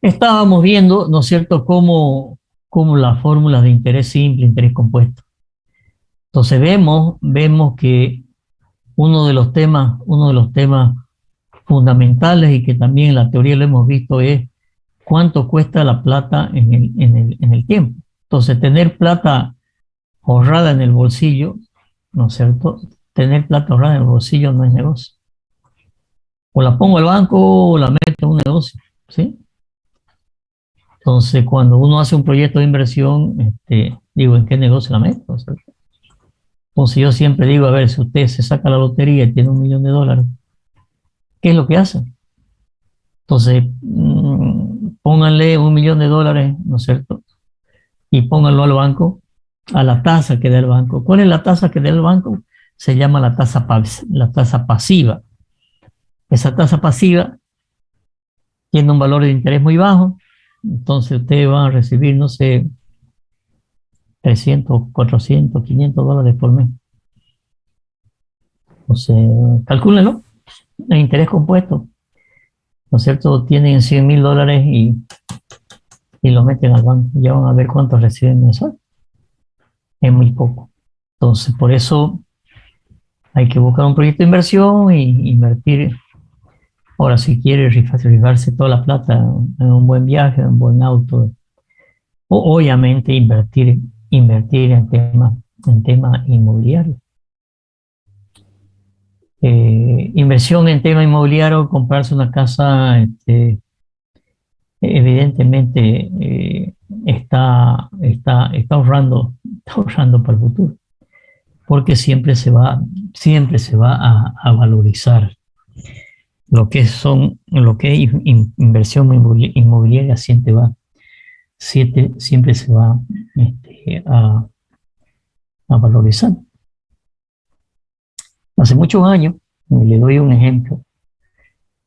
Estábamos viendo, ¿no es cierto?, cómo las fórmulas de interés simple, interés compuesto. Entonces vemos que uno de los temas fundamentales y que también en la teoría lo hemos visto es cuánto cuesta la plata en el tiempo. Entonces, tener plata ahorrada en el bolsillo, ¿no es cierto? Tener plata ahorrada en el bolsillo no es negocio. O la pongo al banco o la meto en un negocio, ¿sí? Entonces, cuando uno hace un proyecto de inversión, digo, ¿en qué negocio la meto? O sea, entonces, yo siempre digo, a ver, si usted se saca la lotería y tiene $1 millón, ¿qué es lo que hace? Entonces, pónganle $1 millón, ¿no es cierto? Y pónganlo al banco, a la tasa que da el banco. ¿Cuál es la tasa que da el banco? Se llama la tasa pasiva. Esa tasa pasiva tiene un valor de interés muy bajo, entonces ustedes van a recibir, no sé, 300, 400, $500 por mes. Entonces, calcúlenlo, el interés compuesto, ¿no es cierto? Tienen $100,000 y lo meten al banco, ya van a ver cuánto reciben mensual. Es muy poco. Entonces, por eso hay que buscar un proyecto de inversión y invertir. Ahora, si quiere rifarse toda la plata en un buen viaje, en un buen auto, o obviamente invertir en tema inmobiliario. Inversión en tema inmobiliario, comprarse una casa, evidentemente está ahorrando para el futuro, porque siempre se va a valorizar lo que es inversión inmobiliaria, siempre se va a valorizar. Hace muchos años, y le doy un ejemplo,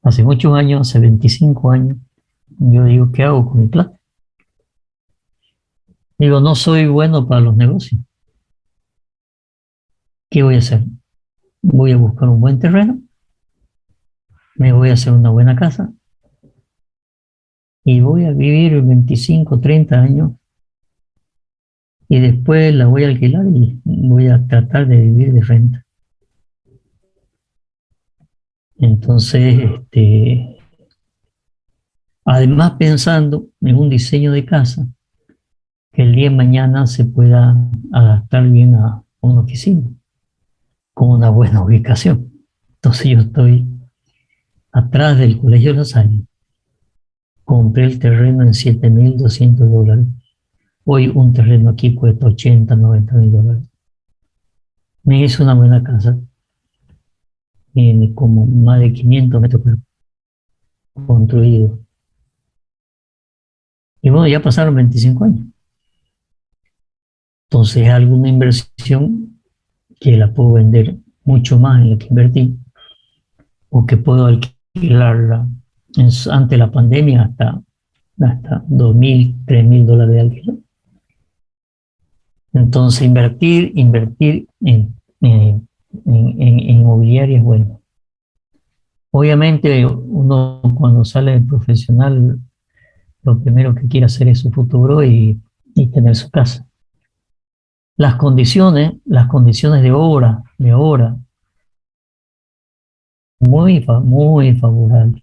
hace muchos años, hace 25 años, yo digo, ¿qué hago con mi plata? Digo, no soy bueno para los negocios. ¿Qué voy a hacer? Voy a buscar un buen terreno, me voy a hacer una buena casa y voy a vivir 25, 30 años y después la voy a alquilar y voy a tratar de vivir de renta. Entonces, además pensando en un diseño de casa que el día de mañana se pueda adaptar bien a una oficina, con una buena ubicación. Entonces yo estoy atrás del Colegio La Salle, compré el terreno en $7,200. Hoy un terreno aquí cuesta 80, $90,000. Me hice una buena casa, tiene como más de 500 metros construidos. Y bueno, ya pasaron 25 años. Entonces es alguna inversión que la puedo vender mucho más en la que invertí o que puedo alquilarla ante la pandemia hasta $2,000, $3,000 de alquiler. Entonces invertir en inmobiliaria es bueno. Obviamente uno cuando sale de profesional lo primero que quiere hacer es su futuro y tener su casa. Las condiciones de obra, muy favorables.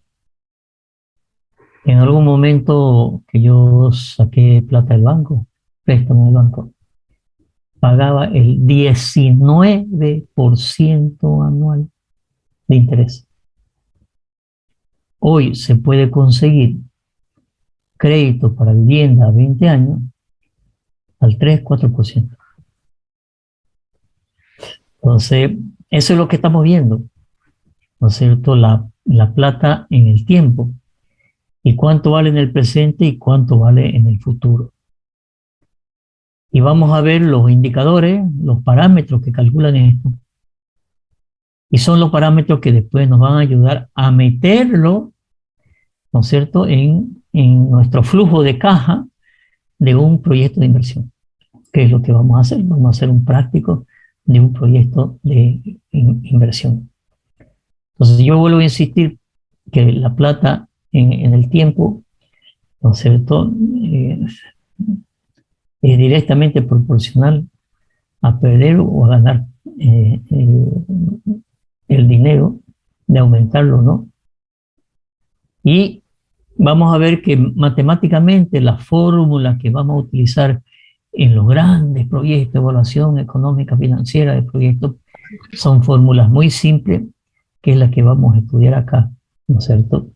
En algún momento que yo saqué plata del banco, préstamo del banco, pagaba el 19% anual de interés. Hoy se puede conseguir crédito para vivienda a 20 años al 3-4%. Entonces, eso es lo que estamos viendo, ¿no es cierto? La plata en el tiempo y cuánto vale en el presente y cuánto vale en el futuro. Y vamos a ver los indicadores, los parámetros que calculan esto. Y son los parámetros que después nos van a ayudar a meterlo, ¿no es cierto?, en nuestro flujo de caja de un proyecto de inversión. ¿Qué es lo que vamos a hacer? Vamos a hacer un práctico de un proyecto de inversión. Entonces yo vuelvo a insistir que la plata en el tiempo ¿no es cierto? Es directamente proporcional a perder o a ganar el dinero, de aumentarlo, ¿no? Y vamos a ver que matemáticamente las fórmulas que vamos a utilizar en los grandes proyectos de evaluación económica financiera de proyectos son fórmulas muy simples, que es la que vamos a estudiar acá, ¿no es cierto?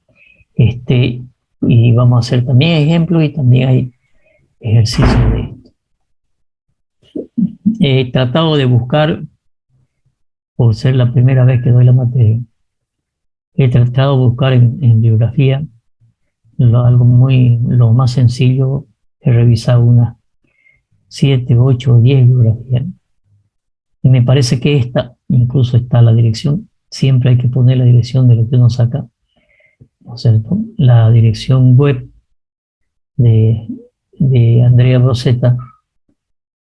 Y vamos a hacer también ejemplos y también hay ejercicios de esto. He tratado de buscar, por ser la primera vez que doy la materia, he tratado de buscar en bibliografía lo más sencillo. He revisado unas 7, 8 o 10 bibliografías. Y me parece que esta, incluso está la dirección, siempre hay que poner la dirección de lo que uno saca, ¿no es cierto? La dirección web de Andrea Rosetta,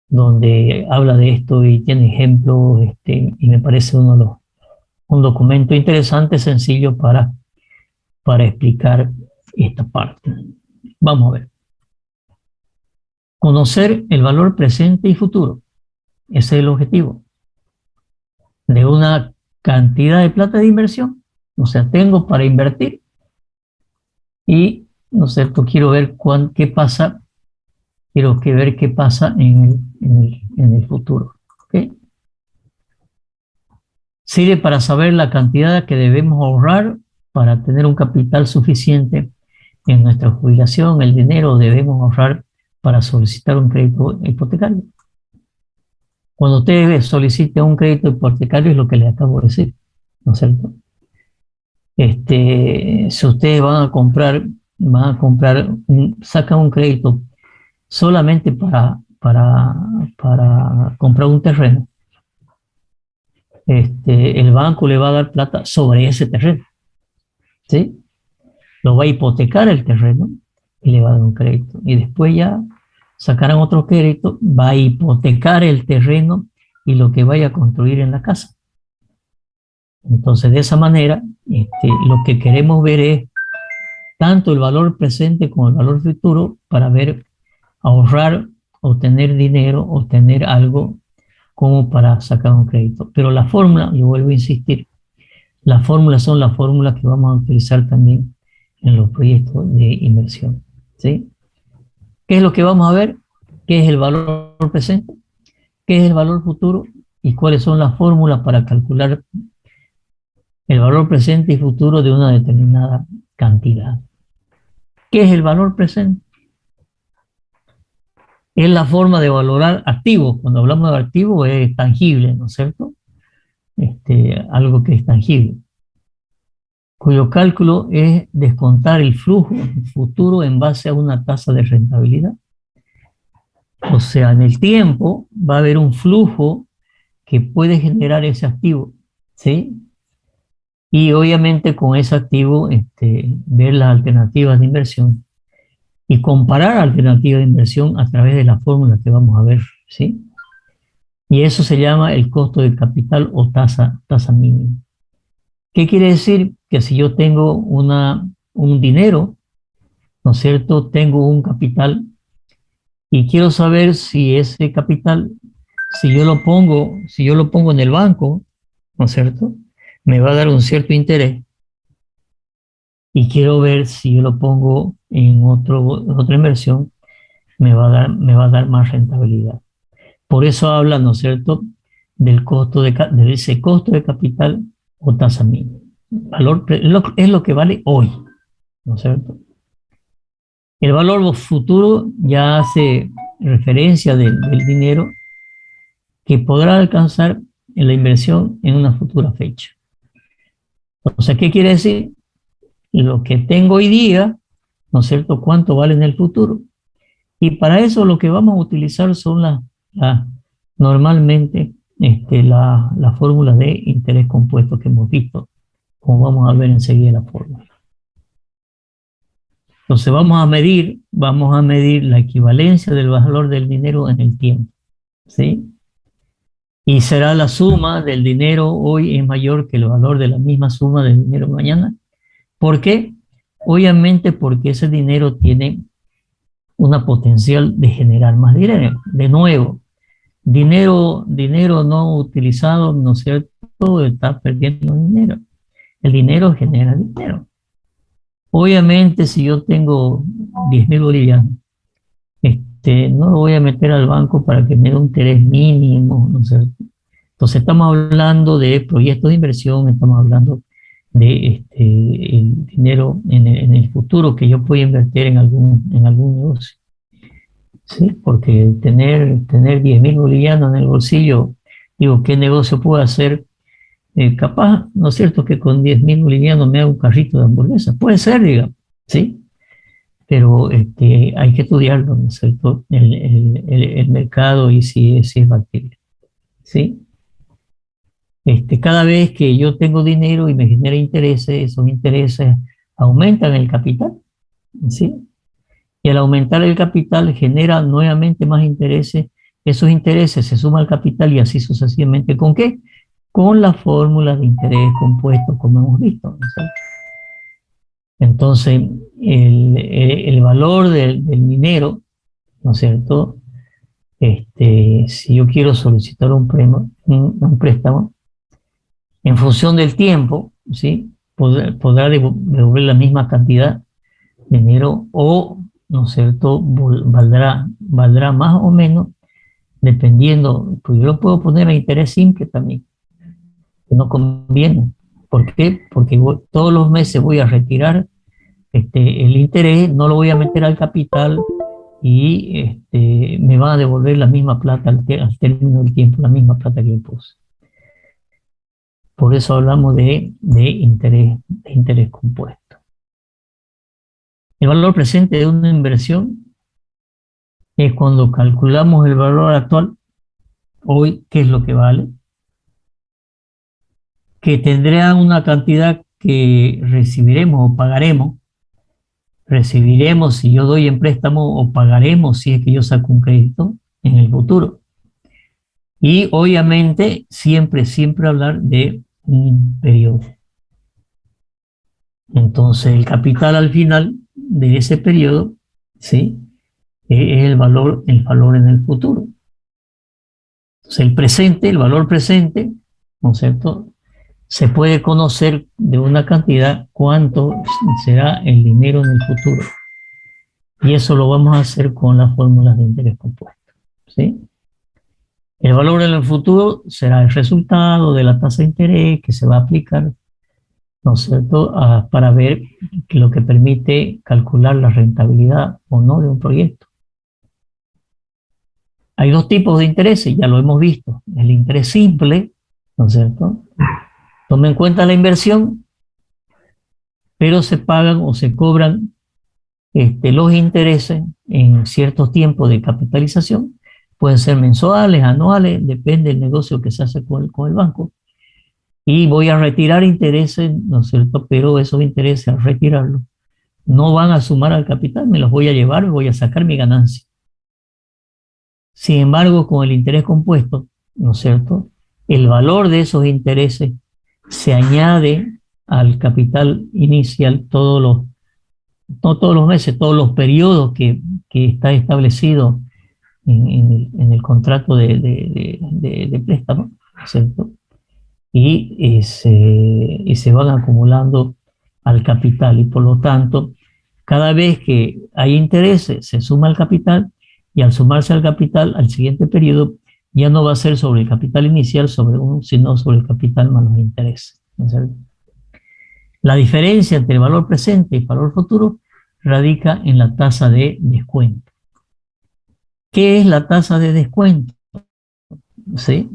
donde habla de esto y tiene ejemplos, y me parece un documento interesante, sencillo para explicar esta parte. Vamos a ver. Conocer el valor presente y futuro. Ese es el objetivo de una cantidad de plata de inversión. O sea, tengo para invertir y, ¿no es cierto?, quiero ver qué pasa, ver qué pasa en el futuro. ¿Okay? Sirve para saber la cantidad que debemos ahorrar para tener un capital suficiente en nuestra jubilación. El dinero debemos ahorrar para solicitar un crédito hipotecario. Cuando usted solicite un crédito hipotecario, es lo que les acabo de decir, ¿no es cierto? Si ustedes sacan un crédito solamente para comprar un terreno, el banco le va a dar plata sobre ese terreno, ¿sí? Lo va a hipotecar el terreno y le va a dar un crédito. Y después ya sacarán otro crédito, va a hipotecar el terreno y lo que vaya a construir en la casa. Entonces, de esa manera, lo que queremos ver es tanto el valor presente como el valor futuro para ver, ahorrar, obtener dinero, obtener algo como para sacar un crédito. Pero la fórmula, yo vuelvo a insistir, las fórmulas son las fórmulas que vamos a utilizar también en los proyectos de inversión, ¿sí? ¿Qué es lo que vamos a ver? ¿Qué es el valor presente? ¿Qué es el valor futuro? ¿Y cuáles son las fórmulas para calcular el valor presente y futuro de una determinada cantidad? ¿Qué es el valor presente? Es la forma de valorar activos. Cuando hablamos de activos es tangible, ¿no es cierto? Algo que es tangible, cuyo cálculo es descontar el flujo futuro en base a una tasa de rentabilidad. O sea, en el tiempo va a haber un flujo que puede generar ese activo, ¿sí? Y obviamente con ese activo ver las alternativas de inversión y comparar alternativas de inversión a través de la fórmula que vamos a ver, ¿sí? Y eso se llama el costo de capital o tasa mínima. ¿Qué quiere decir? Que si yo tengo un dinero, ¿no es cierto? Tengo un capital y quiero saber si ese capital, si yo lo pongo en el banco, ¿no es cierto?, me va a dar un cierto interés. Y quiero ver si yo lo pongo en otra inversión, me va a dar más rentabilidad. Por eso habla, ¿no es cierto?, de ese costo de capital o tasa mínima. Valor es lo que vale hoy, ¿no es cierto? El valor futuro ya hace referencia del dinero que podrá alcanzar en la inversión en una futura fecha. O sea, ¿qué quiere decir? Lo que tengo hoy día, ¿no es cierto?, cuánto vale en el futuro. Y para eso lo que vamos a utilizar son normalmente las fórmulas de interés compuesto que hemos visto, como vamos a ver enseguida la fórmula. Entonces vamos a medir la equivalencia del valor del dinero en el tiempo, ¿sí? Y será la suma del dinero hoy es mayor que el valor de la misma suma del dinero mañana. ¿Por qué? Obviamente porque ese dinero tiene una potencial de generar más dinero. De nuevo, dinero no utilizado, ¿no es cierto?, está perdiendo dinero. El dinero genera dinero. Obviamente, si yo tengo 10.000 bolivianos, no lo voy a meter al banco para que me dé un interés mínimo, ¿no es cierto? Entonces estamos hablando de proyectos de inversión, estamos hablando de el dinero en el futuro que yo puedo invertir en algún negocio. ¿Sí? Porque tener 10.000 bolivianos en el bolsillo, digo, ¿qué negocio puedo hacer? Capaz, ¿no es cierto?, que con 10.000 bolivianos me haga un carrito de hamburguesa. Puede ser, digamos, ¿sí? Pero hay que estudiarlo, ¿no es cierto?, el mercado y si es factible, ¿sí? Cada vez que yo tengo dinero y me genera intereses, esos intereses aumentan el capital, ¿sí? Y al aumentar el capital genera nuevamente más intereses, esos intereses se suman al capital y así sucesivamente. ¿Con qué? Con la fórmula de interés compuesto, como hemos visto, ¿no? Entonces, el valor del dinero, ¿no es cierto? Si yo quiero solicitar un préstamo, en función del tiempo, ¿sí? Podrá devolver la misma cantidad de dinero o, ¿no es cierto?, valdrá más o menos, dependiendo, pues yo lo puedo poner a interés simple también, que no conviene. ¿Por qué? Porque todos los meses voy a retirar el interés, no lo voy a meter al capital y me va a devolver la misma plata al término del tiempo, la misma plata que yo puse. Por eso hablamos de interés compuesto. El valor presente de una inversión es cuando calculamos el valor actual, hoy, qué es lo que vale, que tendrá una cantidad que recibiremos o recibiremos si yo doy en préstamo o pagaremos si es que yo saco un crédito en el futuro. Y obviamente siempre hablar de un periodo. Entonces el capital al final de ese periodo, ¿sí?, es el valor en el futuro. Entonces el valor presente, ¿no es cierto?, se puede conocer de una cantidad cuánto será el dinero en el futuro. Y eso lo vamos a hacer con las fórmulas de interés compuesto, ¿sí? El valor en el futuro será el resultado de la tasa de interés que se va a aplicar, ¿no es cierto?, para ver lo que permite calcular la rentabilidad o no de un proyecto. Hay dos tipos de intereses, ya lo hemos visto. El interés simple, ¿no es cierto?, toma en cuenta la inversión, pero se pagan o se cobran los intereses en ciertos tiempos de capitalización. Pueden ser mensuales, anuales, depende del negocio que se hace con el banco. Y voy a retirar intereses, ¿no es cierto?, pero esos intereses al retirarlos no van a sumar al capital, me los voy a llevar, voy a sacar mi ganancia. Sin embargo, con el interés compuesto, ¿no es cierto?, el valor de esos intereses se añade al capital inicial no todos los meses, todos los periodos que está establecido en el contrato de préstamo, ¿cierto? Y se van acumulando al capital y por lo tanto, cada vez que hay intereses, se suma al capital y al sumarse al capital, al siguiente periodo, ya no va a ser sobre el capital inicial, sino sobre el capital más los intereses, ¿no es cierto? La diferencia entre el valor presente y el valor futuro radica en la tasa de descuento. ¿Qué es la tasa de descuento? ¿Sí?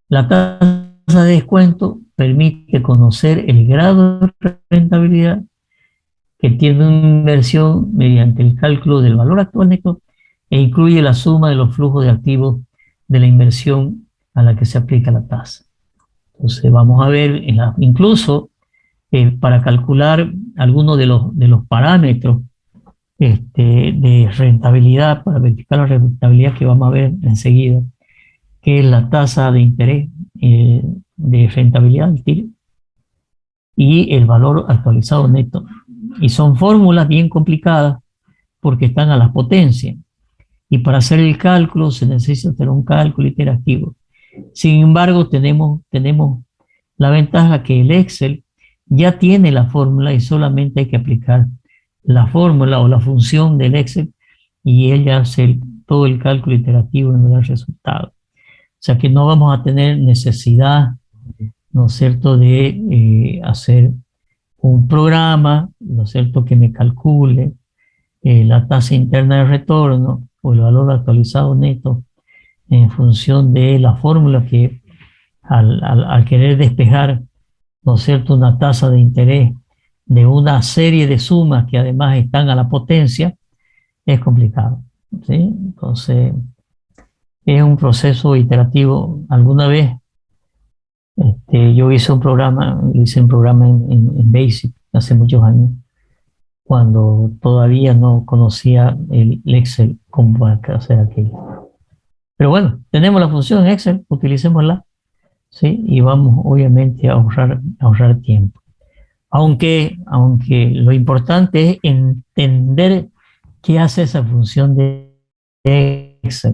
La tasa de descuento permite conocer el grado de rentabilidad que tiene una inversión mediante el cálculo del valor actual neto e incluye la suma de los flujos de activos de la inversión a la que se aplica la tasa. Entonces vamos a ver, incluso para calcular algunos de los parámetros de rentabilidad, para verificar la rentabilidad que vamos a ver enseguida, que es la tasa de interés de rentabilidad del TIR y el valor actualizado neto. Y son fórmulas bien complicadas porque están a la potencia. Y para hacer el cálculo se necesita tener un cálculo interactivo. Sin embargo, tenemos la ventaja que el Excel ya tiene la fórmula y solamente hay que aplicar la fórmula o la función del Excel y él ya hace todo el cálculo iterativo y nos da el resultado. O sea que no vamos a tener necesidad, ¿no es cierto?, de hacer un programa, ¿no es cierto?, que me calcule la tasa interna de retorno o el valor actualizado neto en función de la fórmula que al querer despejar, ¿no es cierto?, una tasa de interés de una serie de sumas que además están a la potencia, es complicado, ¿sí? Entonces, es un proceso iterativo. Alguna vez yo hice un programa en BASIC hace muchos años, cuando todavía no conocía el Excel, cómo hacer aquello. Pero bueno, tenemos la función Excel, utilicémosla, ¿sí? Y vamos obviamente a ahorrar tiempo. Aunque lo importante es entender qué hace esa función de Excel.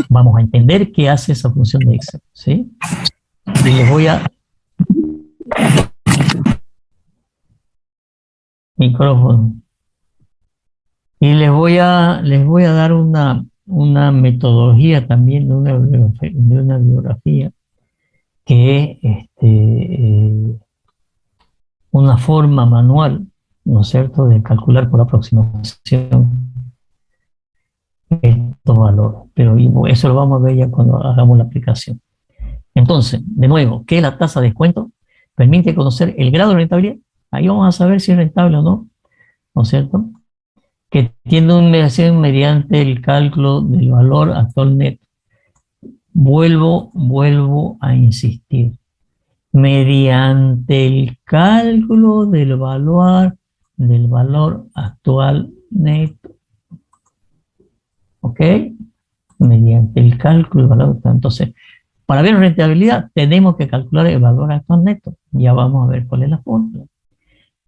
Vamos a entender qué hace esa función de Excel, ¿sí? Y les voy a... Micrófono. Y les voy a dar una metodología también de una biografía que es una forma manual, ¿no es cierto?, de calcular por aproximación estos valores. Pero eso lo vamos a ver ya cuando hagamos la aplicación. Entonces, de nuevo, ¿qué es la tasa de descuento? Permite conocer el grado de rentabilidad. Ahí vamos a saber si es rentable o no, ¿no es cierto?, que tiene una medición mediante el cálculo del valor actual neto. Vuelvo a insistir. Mediante el cálculo del valor actual neto. ¿Ok? Mediante el cálculo del valor actual. Entonces, para ver rentabilidad, tenemos que calcular el valor actual neto. Ya vamos a ver cuál es la fórmula.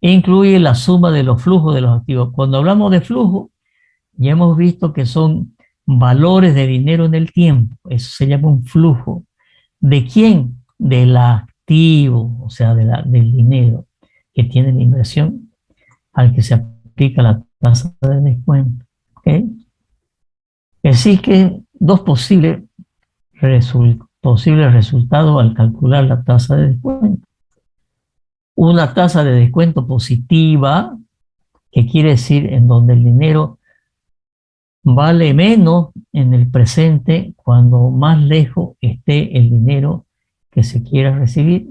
Incluye la suma de los flujos de los activos. Cuando hablamos de flujo, ya hemos visto que son valores de dinero en el tiempo. Eso se llama un flujo. ¿De quién? Del activo, o sea, del dinero que tiene la inversión al que se aplica la tasa de descuento. ¿Okay? Así que dos posibles resultados al calcular la tasa de descuento. Una tasa de descuento positiva, que quiere decir en donde el dinero vale menos en el presente cuando más lejos esté el dinero que se quiera recibir.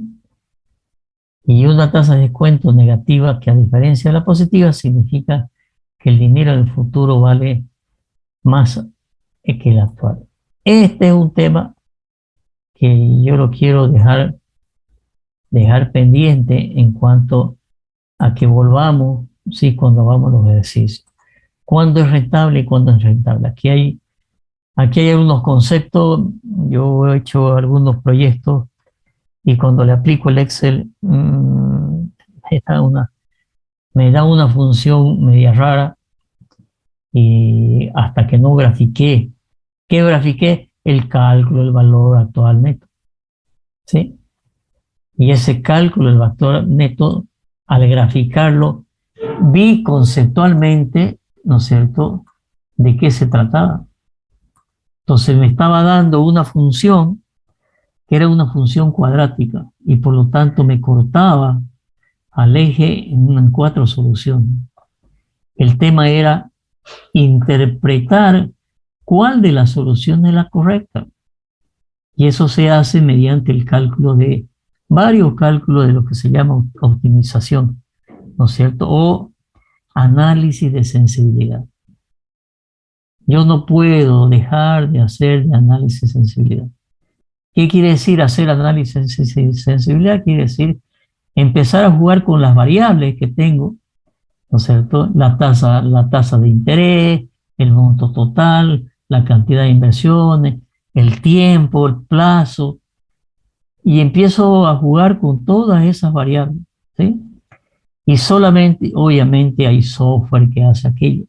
Y una tasa de descuento negativa, que a diferencia de la positiva, significa que el dinero en el futuro vale más que el actual. Este es un tema que yo lo quiero dejar pendiente en cuanto a que volvamos, sí, cuando vamos a los ejercicios. ¿Cuándo es rentable y cuándo es rentable? Aquí hay algunos conceptos. Yo he hecho algunos proyectos y cuando le aplico el Excel me da una función media rara, y hasta que no grafiqué. ¿Qué grafiqué? El cálculo del valor actual neto. ¿Sí? Y ese cálculo del valor neto, al graficarlo, vi conceptualmente, ¿no es cierto?, de qué se trataba. Entonces me estaba dando una función que era una función cuadrática y por lo tanto me cortaba al eje en 4 soluciones. El tema era interpretar cuál de las soluciones es la correcta. Y eso se hace mediante el cálculo de varios cálculos de lo que se llama optimización, ¿no es cierto?, o análisis de sensibilidad. Yo no puedo dejar de hacer análisis de sensibilidad. ¿Qué quiere decir hacer análisis de sensibilidad? Quiere decir empezar a jugar con las variables que tengo, ¿no es cierto? La tasa de interés, el monto total, la cantidad de inversiones, el tiempo, el plazo, y empiezo a jugar con todas esas variables, ¿sí? Y solamente, obviamente, hay software que hace aquello.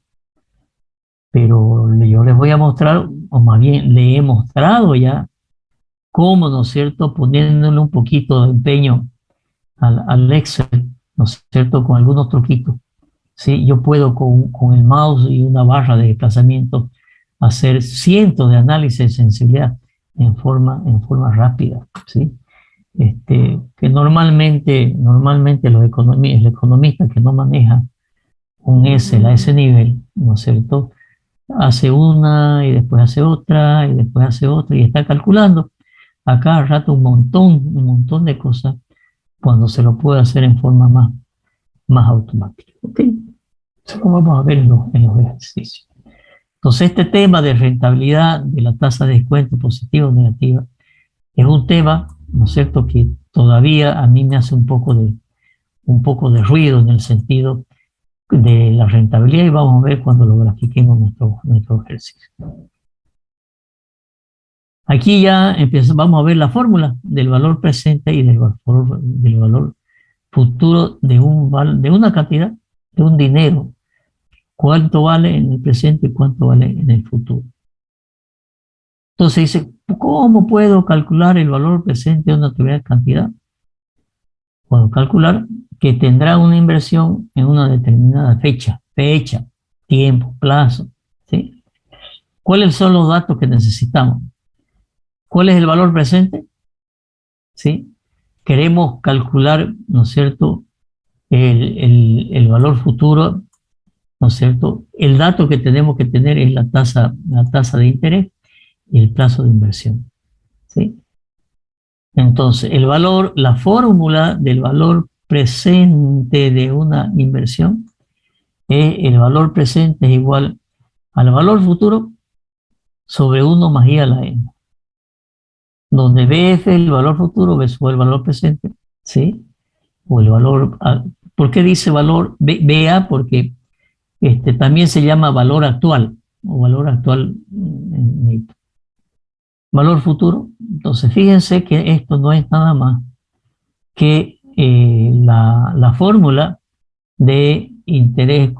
pero yo les voy a mostrar, o más bien le he mostrado ya cómo, ¿no es cierto?, poniéndole un poquito de empeño al Excel, ¿no es cierto?, con algunos truquitos. ¿Sí? Yo puedo con el mouse y una barra de desplazamiento hacer cientos de análisis de sensibilidad en forma rápida, ¿sí? Que normalmente el economista que no maneja un Excel a ese nivel, ¿no es cierto?, hace una y después hace otra y después hace otra y está calculando a cada rato un montón de cosas cuando se lo puede hacer en forma más automática. ¿Ok? Eso lo vamos a ver en los ejercicios. Entonces, este tema de rentabilidad de la tasa de descuento positiva o negativa es un tema, ¿no es cierto?, que todavía a mí me hace un poco de ruido en el sentido de la rentabilidad y vamos a ver cuando lo grafiquemos nuestro ejercicio. Aquí ya vamos a ver la fórmula del valor presente y del valor futuro de una cantidad, de un dinero. ¿Cuánto vale en el presente y cuánto vale en el futuro? Entonces dice, ¿cómo puedo calcular el valor presente de una determinada cantidad? Puedo calcular que tendrá una inversión en una determinada fecha, tiempo, plazo, ¿sí? ¿Cuáles son los datos que necesitamos? ¿Cuál es el valor presente? ¿Sí? Queremos calcular, ¿no es cierto?, el valor futuro, ¿no es cierto? El dato que tenemos que tener es la tasa de interés y el plazo de inversión, ¿sí? Entonces, la fórmula del valor presente de una inversión es el valor presente es igual al valor futuro sobre 1 más I a la N, donde BF es el valor futuro versus el valor presente, ¿sí? O el valor, ¿por qué dice valor BA? Porque también se llama valor actual, o valor actual valor futuro. Entonces, fíjense que esto no es nada más que la fórmula de de interés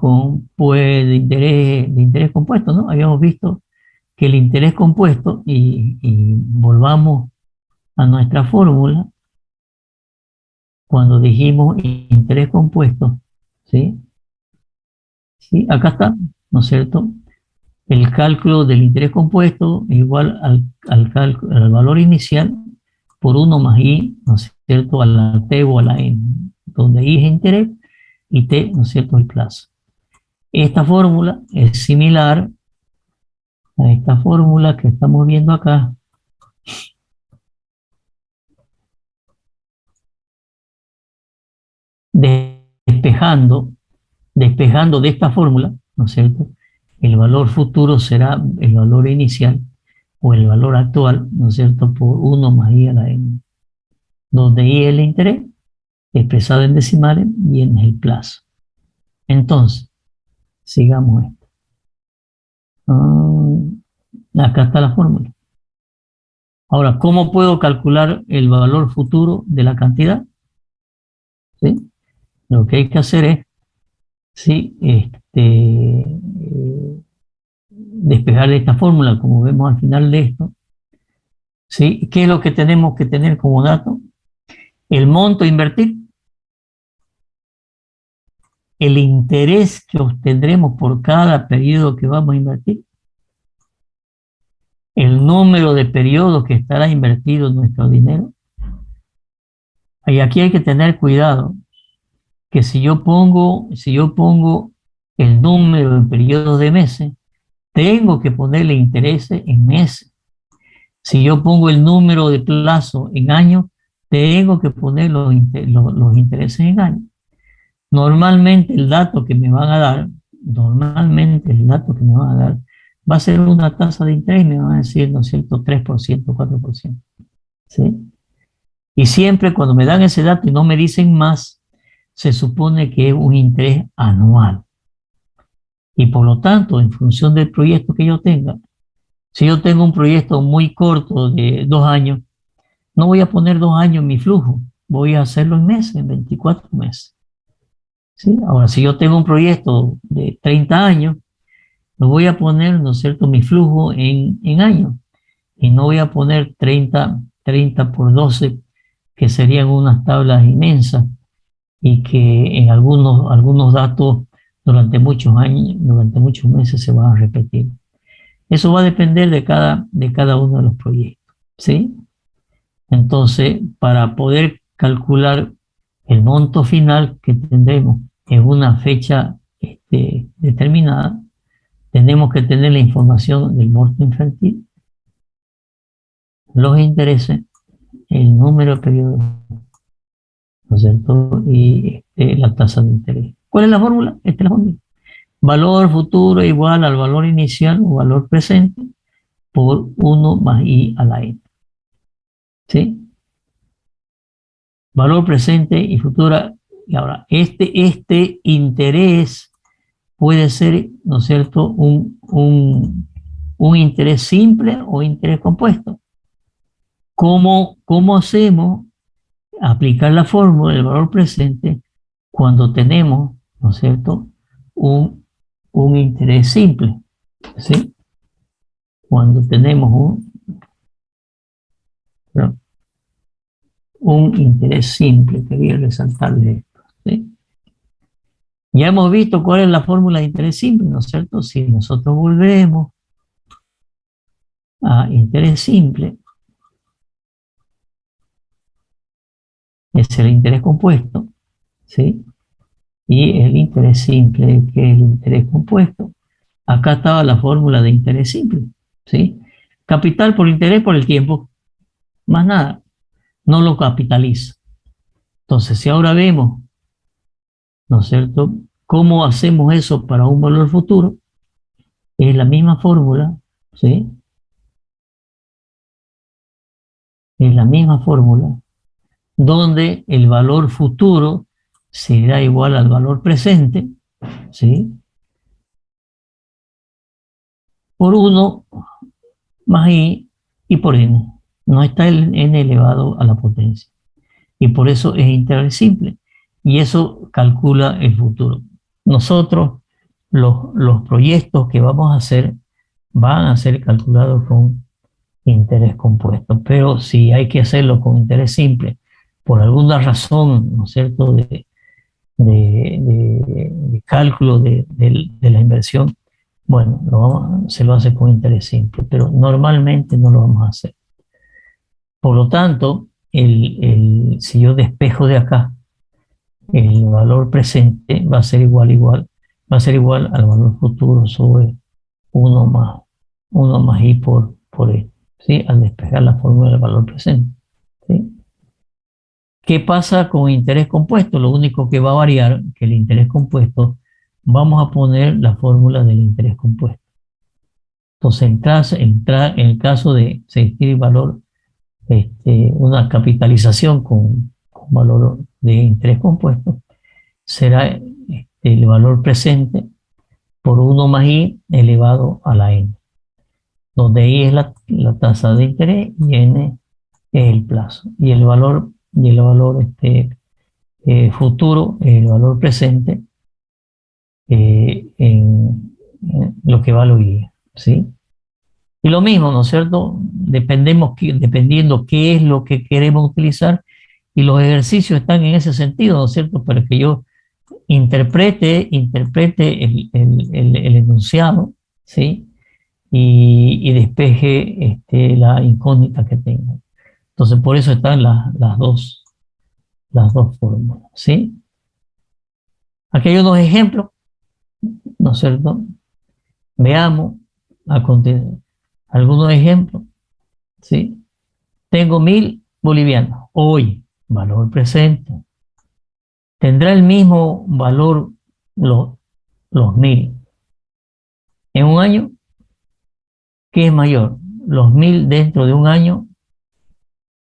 compuesto, ¿no? Habíamos visto que el interés compuesto, y volvamos a nuestra fórmula, cuando dijimos interés compuesto, ¿sí? ¿Sí? Acá está, ¿no es cierto? El cálculo del interés compuesto es igual al valor inicial por 1 más I, ¿no es cierto?, a la T o a la N, donde I es interés y T, ¿no es cierto?, el plazo. Esta fórmula es similar a esta fórmula que estamos viendo acá, despejando de esta fórmula, ¿no es cierto?, el valor futuro será el valor inicial o el valor actual, ¿no es cierto?, por 1 más I a la N, donde I es el interés, expresado en decimales, y N es el plazo. Entonces, sigamos esto. Acá está la fórmula. Ahora, ¿cómo puedo calcular el valor futuro de la cantidad? ¿Sí? Lo que hay que hacer es, ¿sí?, despejar de esta fórmula, como vemos al final de esto. ¿Sí? ¿Qué es lo que tenemos que tener como dato? El monto a invertir, el interés que obtendremos por cada periodo que vamos a invertir, el número de periodos que estará invertido en nuestro dinero. Y aquí hay que tener cuidado, que si yo pongo el número en periodos de meses, tengo que ponerle intereses en meses. Si yo pongo el número de plazo en años, tengo que poner los intereses en años. Normalmente el dato que me van a dar, va a ser una tasa de interés y me van a decir, ¿no es cierto?, 3%, 4%. ¿Sí? Y siempre cuando me dan ese dato y no me dicen más, se supone que es un interés anual. Y por lo tanto, en función del proyecto que yo tenga, si yo tengo un proyecto muy corto de 2 años, no voy a poner 2 años en mi flujo, voy a hacerlo en meses, en 24 meses. ¿Sí? Ahora, si yo tengo un proyecto de 30 años, lo voy a poner, ¿no es cierto?, mi flujo en años. Y no voy a poner 30 por 12, que serían unas tablas inmensas y que en algunos datos durante muchos años, durante muchos meses se van a repetir. Eso va a depender de cada uno de los proyectos, ¿sí? Entonces, para poder calcular el monto final que tendremos en una fecha determinada, tenemos que tener la información del monto infantil, los intereses, el número de periodos, ¿no es cierto? Y la tasa de interés. ¿Cuál es la fórmula? Esta es la fórmula. Valor futuro igual al valor inicial o valor presente por 1 más i a la n. ¿Sí? Valor presente y futura. Y ahora, este interés puede ser, ¿no es cierto?, un interés simple o interés compuesto. ¿Cómo hacemos aplicar la fórmula del valor presente cuando tenemos, ¿no es cierto?, un interés simple? ¿Sí? Cuando tenemos un interés simple, quería resaltarle esto, ¿sí? Ya hemos visto cuál es la fórmula de interés simple, ¿no es cierto? Si nosotros volvemos a interés simple, es el interés compuesto, ¿sí? Y el interés simple, que es el interés compuesto. Acá estaba la fórmula de interés simple, ¿sí? Capital por interés por el tiempo, más nada, no lo capitaliza. Entonces, si ahora vemos, ¿no es cierto?, cómo hacemos eso para un valor futuro, es la misma fórmula, ¿sí? Es la misma fórmula donde el valor futuro será igual al valor presente, ¿sí?, por 1 más i y por n. No está el n elevado a la potencia. Y por eso es integral simple. Y eso calcula el futuro. Nosotros, los proyectos que vamos a hacer van a ser calculados con interés compuesto. Pero si hay que hacerlo con interés simple, por alguna razón, ¿no es cierto?, de cálculo de la inversión, bueno, se lo hace con interés simple, pero normalmente no lo vamos a hacer. Por lo tanto, si yo despejo de acá, el valor presente va a ser va a ser igual al valor futuro sobre 1 más i por e, ¿sí?, al despejar la fórmula del valor presente, ¿sí? ¿Qué pasa con interés compuesto? Lo único que va a variar, que el interés compuesto, vamos a poner la fórmula del interés compuesto. Entonces, en el caso de sentir valor, una capitalización con valor de interés compuesto, será el valor presente por 1 más i elevado a la n, donde i es la tasa de interés y n es el plazo. Y el valor futuro, el valor presente, en lo que vale hoy día, ¿sí? Y lo mismo, ¿no es cierto? Dependiendo qué es lo que queremos utilizar, y los ejercicios están en ese sentido, ¿no es cierto? Para que yo interprete el enunciado, ¿sí? Y despeje la incógnita que tengo. Entonces, por eso están las dos fórmulas, ¿sí? Aquí hay unos ejemplos, ¿no es cierto? Veamos a continuación algunos ejemplos, ¿sí? Tengo 1.000 bolivianos hoy, valor presente. ¿Tendrá el mismo valor los 1.000 en un año? ¿Qué es mayor? ¿Los 1.000 dentro de un año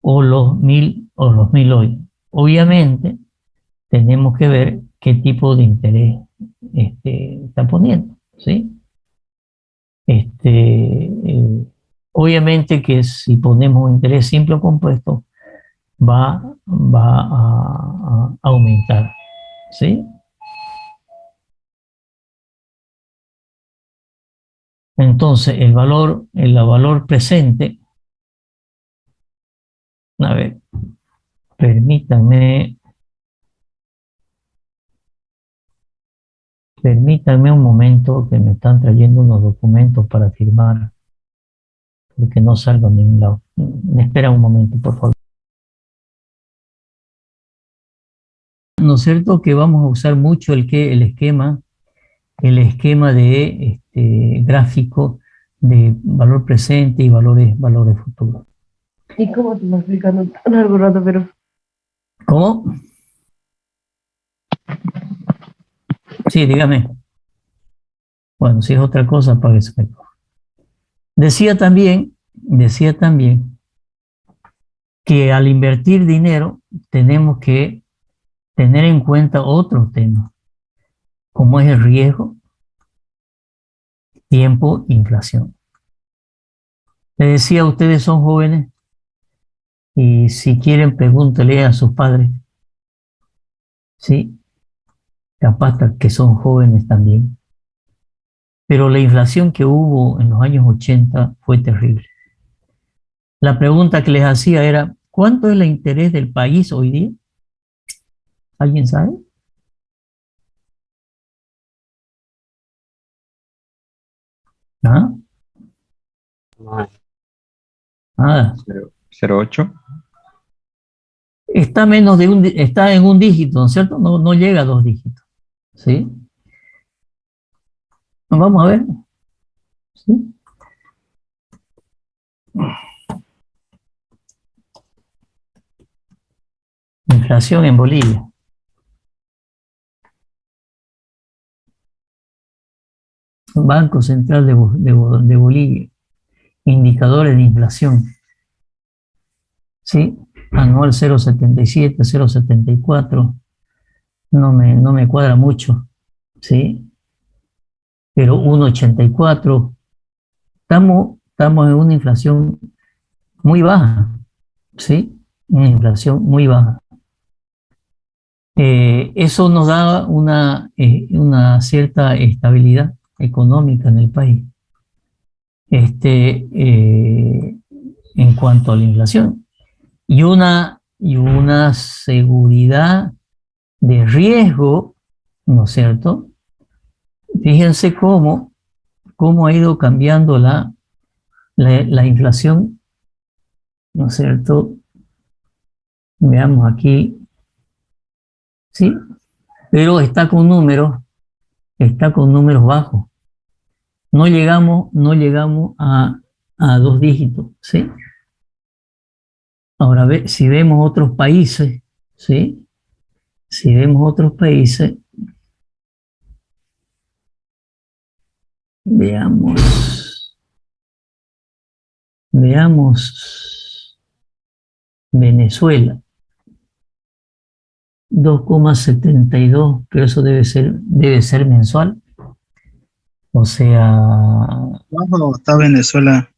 o los 1.000 hoy? Obviamente, tenemos que ver qué tipo de interés está poniendo, ¿sí? Obviamente que si ponemos un interés simple o compuesto, va a aumentar, ¿sí? Entonces, el valor presente, a ver, permítanme, permítanme un momento que me están trayendo unos documentos para firmar, porque no salgo a ningún lado. Me espera un momento, por favor. ¿No es cierto que vamos a usar mucho el esquema de gráfico de valor presente y valores futuros? ¿Y cómo te lo explicando tan largo rato, pero? ¿Cómo? Sí, dígame. Bueno, si es otra cosa, páguese mejor. Decía también que al invertir dinero tenemos que tener en cuenta otros temas, como es el riesgo, tiempo, inflación. Le decía, ustedes son jóvenes y si quieren pregúntele a sus padres, sí, capaz que son jóvenes también. Pero la inflación que hubo en los años 80 fue terrible. La pregunta que les hacía era, ¿cuánto es el interés del país hoy día? ¿Alguien sabe? ¿Ah? Nada. 0,8. Está está en un dígito, ¿no es cierto? No, no llega a dos dígitos, ¿sí? Vamos a ver, ¿sí? Inflación en Bolivia. Banco Central de Bolivia. Indicadores de inflación, ¿sí? Anual 0,77, 0,74. No me cuadra mucho, ¿sí? Pero 1,84. Estamos en una inflación muy baja, ¿sí? Una inflación muy baja. Eso nos da una cierta estabilidad económica en el país en cuanto a la inflación y una seguridad de riesgo, ¿no es cierto? Fíjense cómo ha ido cambiando la inflación, ¿no es cierto? Veamos aquí, ¿sí? Pero está con números bajos. No llegamos a dos dígitos, ¿sí? Ahora, si vemos otros países, ¿sí? Si vemos otros países, veamos Venezuela, 2,72, pero eso debe ser mensual. O sea, Abajo está Venezuela,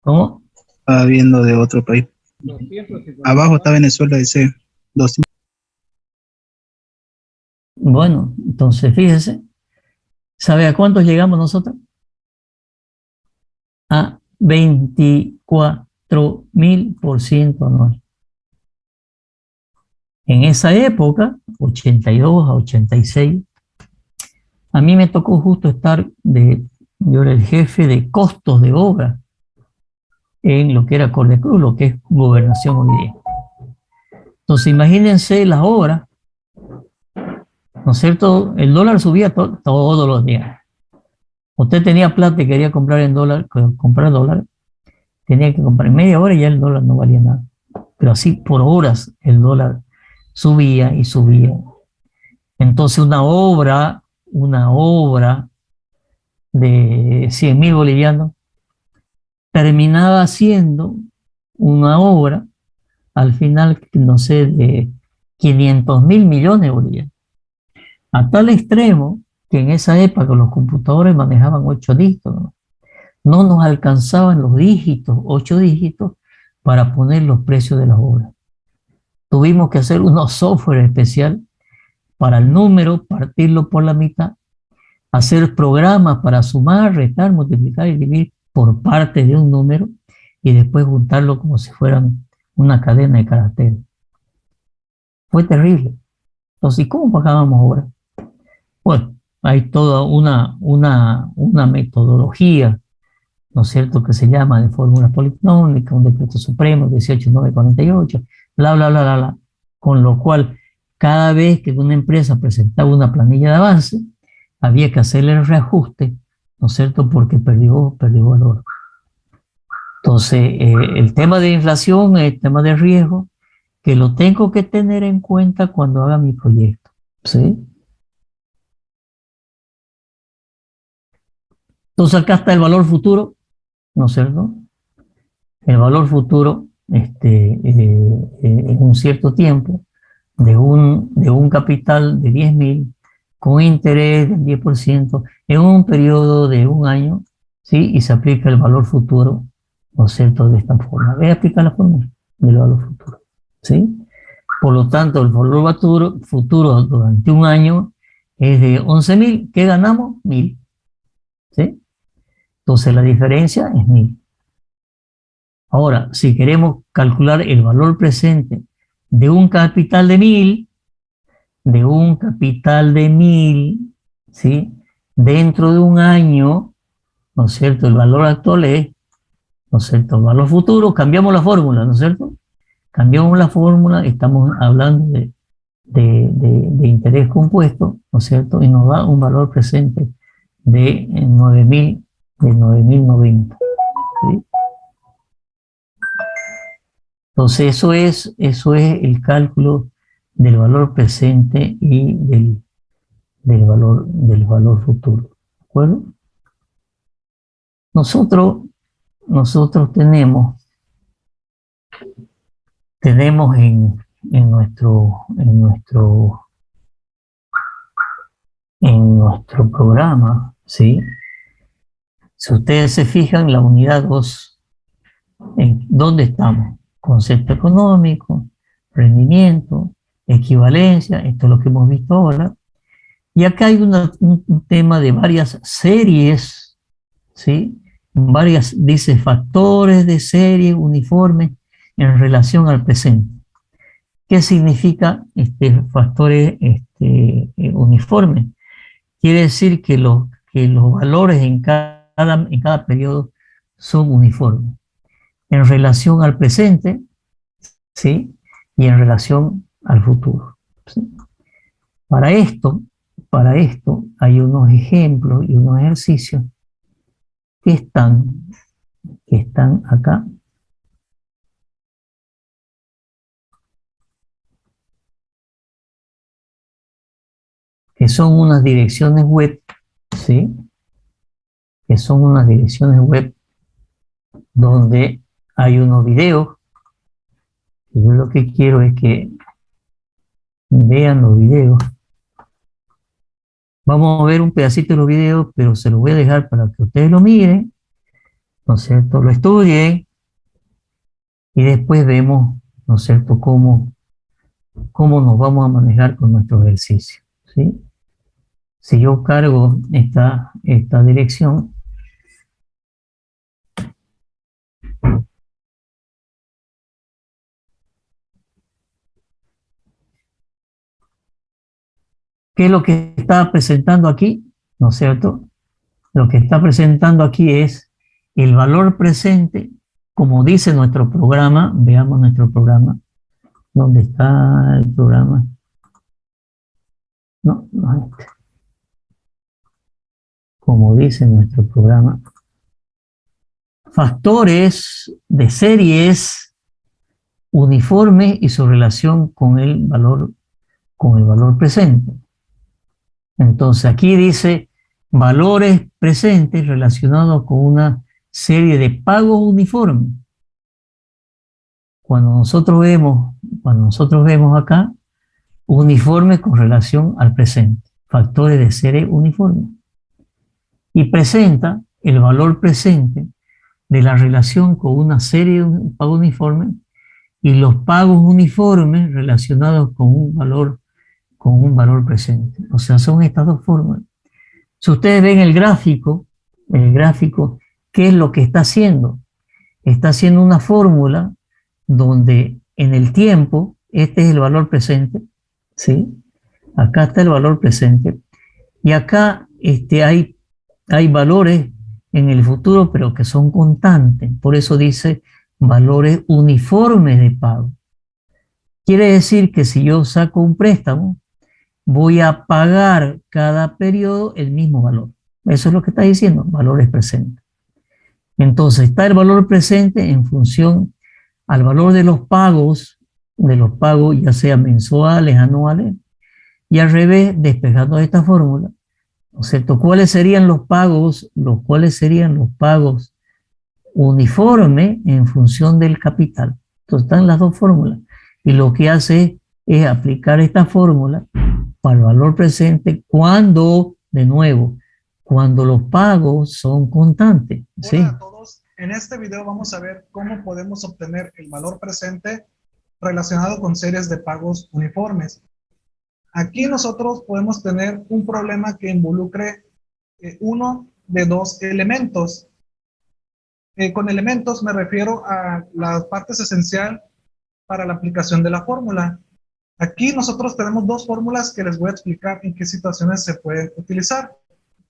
¿cómo? estaba viendo de otro país. Abajo está Venezuela, dice 200. Bueno, entonces fíjese, ¿sabe a cuántos llegamos nosotros? A 24.000% anual. En esa época, 82 a 86, a mí me tocó justo yo era el jefe de costos de obra en lo que era Cordecruz, lo que es gobernación hoy día. Entonces, imagínense las obras, ¿no es cierto? El dólar subía todos los días. Usted tenía plata y quería comprar dólar, tenía que comprar en media hora y ya el dólar no valía nada. Pero así por horas el dólar subía y subía. Entonces una obra de 100.000 bolivianos terminaba siendo una obra al final, no sé, de 500.000 millones de bolivianos. A tal extremo que en esa época los computadores manejaban 8 dígitos, ¿no? No nos alcanzaban los dígitos, 8 dígitos, para poner los precios de las obras. Tuvimos que hacer unos software especial para el número, partirlo por la mitad, hacer programas para sumar, restar, multiplicar y dividir por parte de un número y después juntarlo como si fueran una cadena de caracteres. Fue terrible. Entonces, ¿y cómo pagábamos ahora? Bueno, hay toda una metodología, ¿no es cierto?, que se llama de fórmula polinómica, un decreto supremo 18948, bla, bla, bla, bla, bla, con lo cual cada vez que una empresa presentaba una planilla de avance, había que hacerle el reajuste, ¿no es cierto?, porque perdió valor. Entonces, el tema de inflación es el tema de riesgo que lo tengo que tener en cuenta cuando haga mi proyecto, ¿sí? Entonces, acá está el valor futuro, ¿no es cierto? El valor futuro en un cierto tiempo de un capital de 10.000 con interés del 10% en un periodo de un año, ¿sí? Y se aplica el valor futuro, ¿no es cierto?, de esta forma. Voy a aplicar la fórmula del valor futuro, ¿sí? Por lo tanto, el valor futuro durante un año es de 11.000. ¿Qué ganamos? 1.000, ¿sí? Entonces, la diferencia es 1.000. Ahora, si queremos calcular el valor presente de un capital de 1.000, ¿sí?, dentro de un año, ¿no es cierto?, el valor actual es, ¿no es cierto?, el valor futuro, cambiamos la fórmula, ¿no es cierto? Cambiamos la fórmula, estamos hablando de interés compuesto, ¿no es cierto?, y nos da un valor presente de 9.090, ¿sí? Entonces, eso es el cálculo del valor presente y del valor futuro. ¿De acuerdo? Nosotros tenemos en nuestro programa, ¿sí? Si ustedes se fijan, la unidad 2, ¿en dónde estamos? Concepto económico, rendimiento, equivalencia, esto es lo que hemos visto ahora. Y acá hay un tema de varias series, ¿sí? Dice factores de serie uniformes en relación al presente. ¿Qué significa factores uniformes? Quiere decir que los valores en cada periodo son uniformes en relación al presente, ¿sí?, y en relación al futuro, ¿sí? Para esto hay unos ejemplos y unos ejercicios que están acá. Que son unas direcciones web, ¿sí? Que son unas direcciones web donde hay unos videos. Y yo lo que quiero es que vean los videos. Vamos a ver un pedacito de los videos, pero se los voy a dejar para que ustedes lo miren, ¿no es cierto?, lo estudien y después vemos, ¿no es cierto?, cómo nos vamos a manejar con nuestro ejercicio, ¿sí? Si yo cargo esta dirección, ¿qué es lo que está presentando aquí? ¿No es cierto? Lo que está presentando aquí es el valor presente, como dice nuestro programa. Veamos nuestro programa. ¿Dónde está el programa? No, no este. Como dice nuestro programa. Factores de series uniformes y su relación con el valor presente. Entonces aquí dice valores presentes relacionados con una serie de pagos uniformes. Cuando nosotros vemos acá uniforme con relación al presente, factores de serie uniforme, y presenta el valor presente de la relación con una serie de pagos uniformes y los pagos uniformes relacionados con un valor presente. O sea, son estas dos formas. Si ustedes ven el gráfico, ¿qué es lo que está haciendo? Está haciendo una fórmula donde en el tiempo, este es el valor presente, ¿sí? Acá está el valor presente. Y acá hay valores en el futuro, pero que son constantes. Por eso dice valores uniformes de pago. Quiere decir que si yo saco un préstamo, voy a pagar cada periodo el mismo valor. Eso es lo que está diciendo, valores presentes. Entonces, está el valor presente en función al valor de los pagos ya sean mensuales, anuales, y al revés, despejando esta fórmula, ¿no es cierto? ¿Cuáles serían los pagos? ¿Cuáles serían los pagos uniformes en función del capital? Entonces, están las dos fórmulas. Y lo que hace es aplicar esta fórmula para el valor presente cuando, de nuevo, cuando los pagos son constantes. ¿Sí? Hola a todos, en este video vamos a ver cómo podemos obtener el valor presente relacionado con series de pagos uniformes. Aquí nosotros podemos tener un problema que involucre uno de dos elementos. Con elementos me refiero a las partes esenciales para la aplicación de la fórmula. Aquí nosotros tenemos dos fórmulas que les voy a explicar en qué situaciones se pueden utilizar.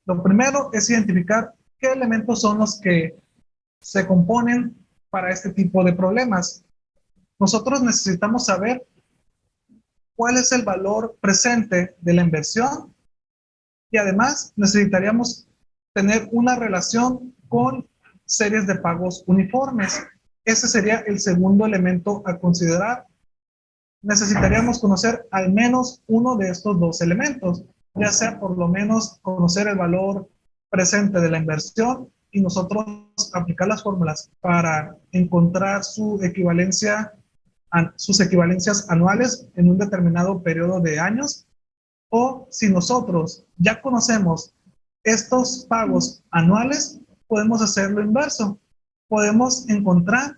Lo primero es identificar qué elementos son los que se componen para este tipo de problemas. Nosotros necesitamos saber cuál es el valor presente de la inversión y además necesitaríamos tener una relación con series de pagos uniformes. Ese sería el segundo elemento a considerar. Necesitaríamos conocer al menos uno de estos dos elementos, ya sea por lo menos conocer el valor presente de la inversión y nosotros aplicar las fórmulas para encontrar sus equivalencias anuales en un determinado periodo de años, o si nosotros ya conocemos estos pagos anuales, podemos hacer lo inverso. Podemos encontrar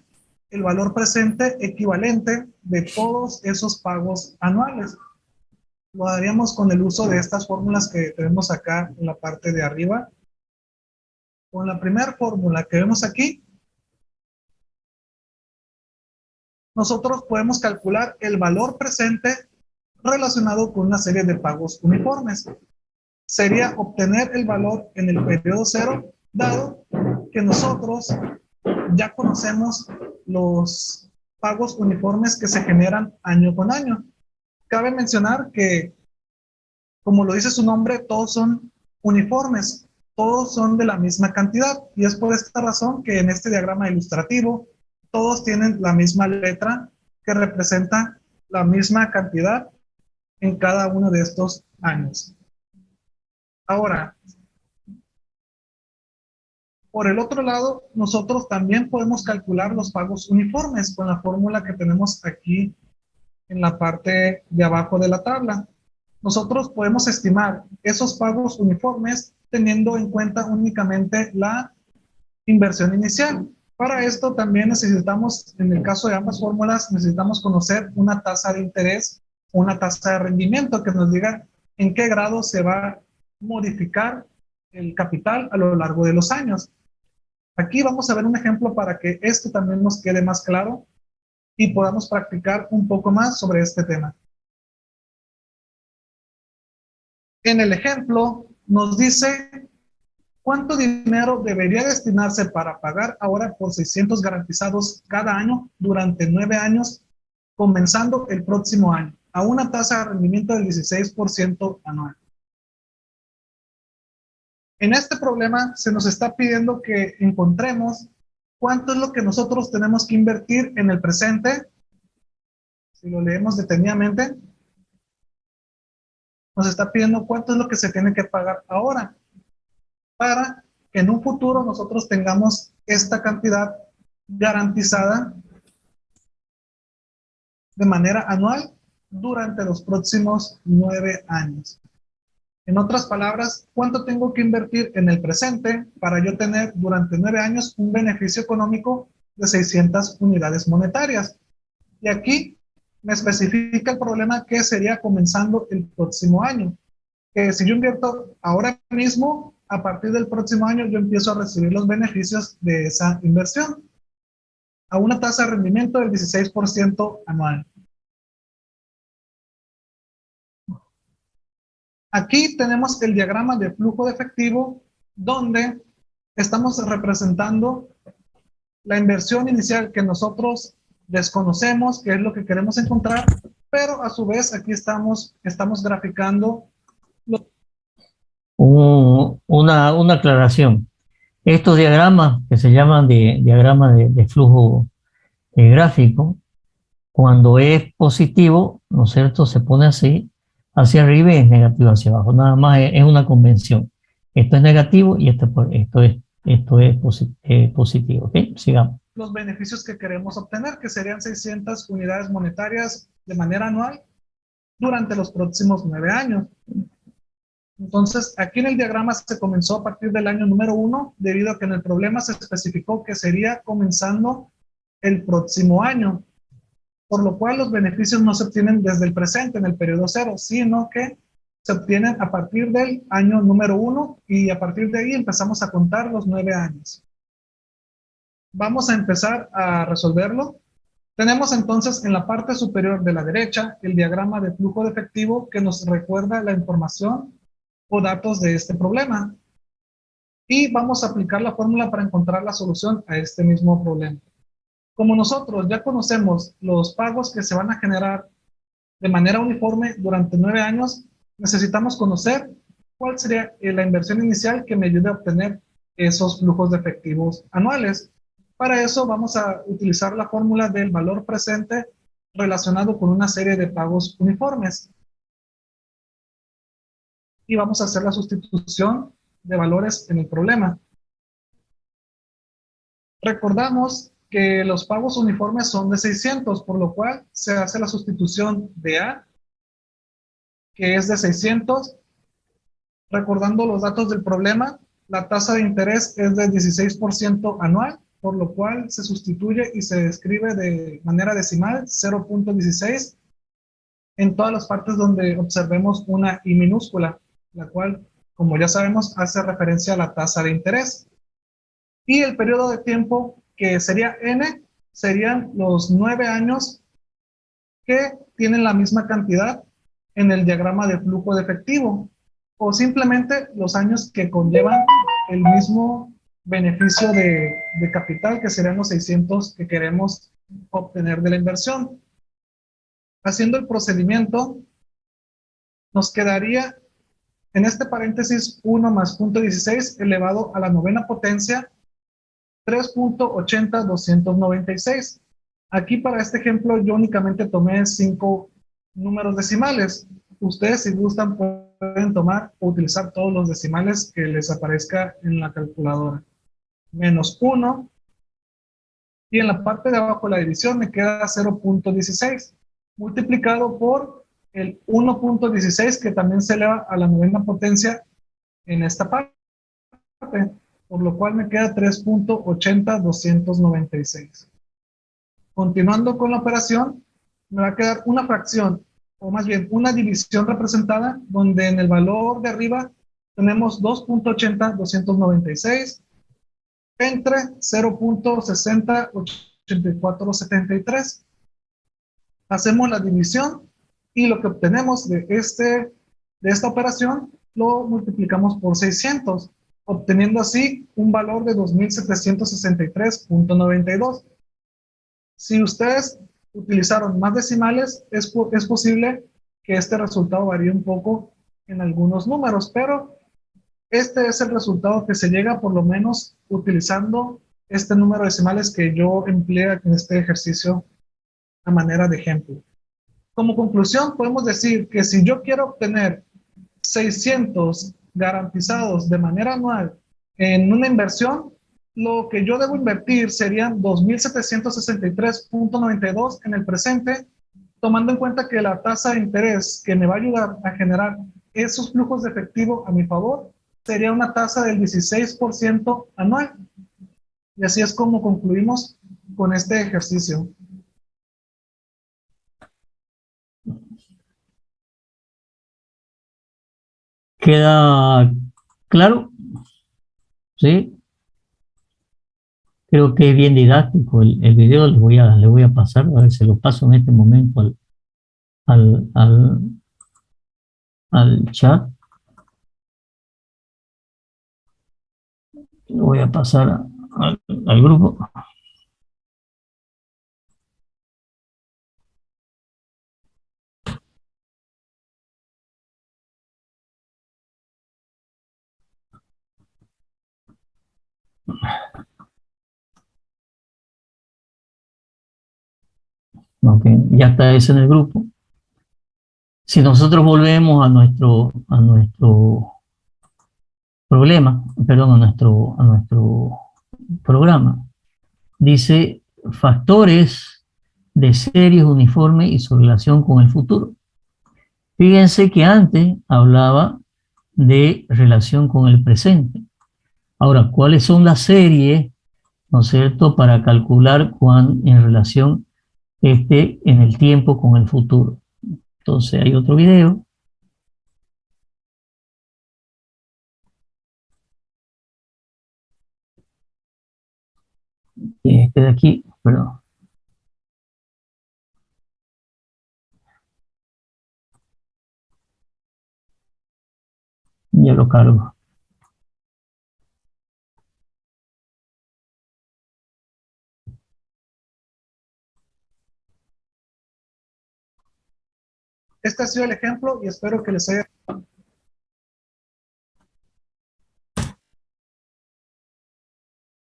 el valor presente equivalente de todos esos pagos anuales. Lo haríamos con el uso de estas fórmulas que tenemos acá en la parte de arriba. Con la primera fórmula que vemos aquí, nosotros podemos calcular el valor presente relacionado con una serie de pagos uniformes. Sería obtener el valor en el periodo cero, dado que nosotros ya conocemos los pagos uniformes que se generan año con año. Cabe mencionar que, como lo dice su nombre, todos son uniformes, todos son de la misma cantidad, y es por esta razón que en este diagrama ilustrativo todos tienen la misma letra que representa la misma cantidad en cada uno de estos años. Ahora, por el otro lado, nosotros también podemos calcular los pagos uniformes con la fórmula que tenemos aquí en la parte de abajo de la tabla. Nosotros podemos estimar esos pagos uniformes teniendo en cuenta únicamente la inversión inicial. Para esto también necesitamos, en el caso de ambas fórmulas, necesitamos conocer una tasa de interés o una tasa de rendimiento que nos diga en qué grado se va a modificar el capital a lo largo de los años. Aquí vamos a ver un ejemplo para que esto también nos quede más claro y podamos practicar un poco más sobre este tema. En el ejemplo nos dice cuánto dinero debería destinarse para pagar ahora por 600 garantizados cada año durante 9 años, comenzando el próximo año, a una tasa de rendimiento del 16% anual. En este problema se nos está pidiendo que encontremos cuánto es lo que nosotros tenemos que invertir en el presente. Si lo leemos detenidamente, nos está pidiendo cuánto es lo que se tiene que pagar ahora para que en un futuro nosotros tengamos esta cantidad garantizada de manera anual durante los próximos 9 años. En otras palabras, ¿cuánto tengo que invertir en el presente para yo tener durante 9 años un beneficio económico de 600 unidades monetarias? Y aquí me especifica el problema que sería comenzando el próximo año. que si yo invierto ahora mismo, a partir del próximo año yo empiezo a recibir los beneficios de esa inversión a una tasa de rendimiento del 16% anual. Aquí tenemos el diagrama de flujo de efectivo donde estamos representando la inversión inicial que nosotros desconocemos, que es lo que queremos encontrar, pero a su vez aquí estamos graficando Una aclaración. Estos diagramas que se llaman diagramas de flujo gráfico, cuando es positivo, ¿no es cierto? Se pone así, hacia arriba y es negativo hacia abajo. Nada más es una convención. Esto es negativo y esto es positivo. ¿Ok? Sigamos. los beneficios que queremos obtener, que serían 600 unidades monetarias de manera anual durante los próximos 9 años. Entonces, aquí en el diagrama se comenzó a partir del año número 1, debido a que en el problema se especificó que sería comenzando el próximo año, por lo cual los beneficios no se obtienen desde el presente, en el periodo 0, sino que se obtienen a partir del año número 1 y a partir de ahí empezamos a contar los 9 años. Vamos a empezar a resolverlo. Tenemos entonces en la parte superior de la derecha el diagrama de flujo de efectivo que nos recuerda la información o datos de este problema. Y vamos a aplicar la fórmula para encontrar la solución a este mismo problema. Como nosotros ya conocemos los pagos que se van a generar de manera uniforme durante 9 años, necesitamos conocer cuál sería la inversión inicial que me ayude a obtener esos flujos de efectivos anuales. Para eso vamos a utilizar la fórmula del valor presente relacionado con una serie de pagos uniformes. Y vamos a hacer la sustitución de valores en el problema. Recordamos que los pagos uniformes son de 600, por lo cual se hace la sustitución de A, que es de 600. Recordando los datos del problema, la tasa de interés es de 16% anual, por lo cual se sustituye y se escribe de manera decimal 0.16 en todas las partes donde observemos una I minúscula, la cual, como ya sabemos, hace referencia a la tasa de interés. Y el periodo de tiempo, que sería N, serían los 9 años que tienen la misma cantidad en el diagrama de flujo de efectivo, o simplemente los años que conllevan el mismo beneficio de capital, que serían los 600 que queremos obtener de la inversión. Haciendo el procedimiento, nos quedaría en este paréntesis 1 más 0.16 elevado a la 9ª potencia 3.80296. Aquí para este ejemplo yo únicamente tomé 5 números decimales. Ustedes si gustan pueden tomar o utilizar todos los decimales que les aparezca en la calculadora. Menos 1. Y en la parte de abajo de la división me queda 0.16 multiplicado por el 1.16 que también se eleva a la 9ª potencia en esta parte, por lo cual me queda 3.80296. Continuando con la operación, me va a quedar una fracción, o más bien una división representada, donde en el valor de arriba tenemos 2.80296 entre 0.608473. Hacemos la división y lo que obtenemos de esta operación lo multiplicamos por 600, obteniendo así un valor de 2.763.92. Si ustedes utilizaron más decimales, es posible que este resultado varíe un poco en algunos números, pero este es el resultado que se llega por lo menos utilizando este número de decimales que yo empleé en este ejercicio a manera de ejemplo. Como conclusión, podemos decir que si yo quiero obtener 600 garantizados de manera anual en una inversión, lo que yo debo invertir serían 2.763.92 en el presente, tomando en cuenta que la tasa de interés que me va a ayudar a generar esos flujos de efectivo a mi favor sería una tasa del 16% anual. Y así es como concluimos con este ejercicio. ¿Queda claro? ¿Sí? Creo que es bien didáctico el video, le voy a pasar, a ver, se lo paso en este momento al, al, al chat. Lo voy a pasar al grupo. Okay, ya está eso en el grupo. Si nosotros volvemos a nuestro problema, perdón, a nuestro programa, dice factores de series uniforme y su relación con el futuro. Fíjense que antes hablaba de relación con el presente. Ahora, ¿cuáles son las series, no es cierto, para calcular cuán en relación esté en el tiempo con el futuro? Entonces hay otro video. Este de aquí, perdón. Ya lo cargo. Este ha sido el ejemplo y espero que les haya...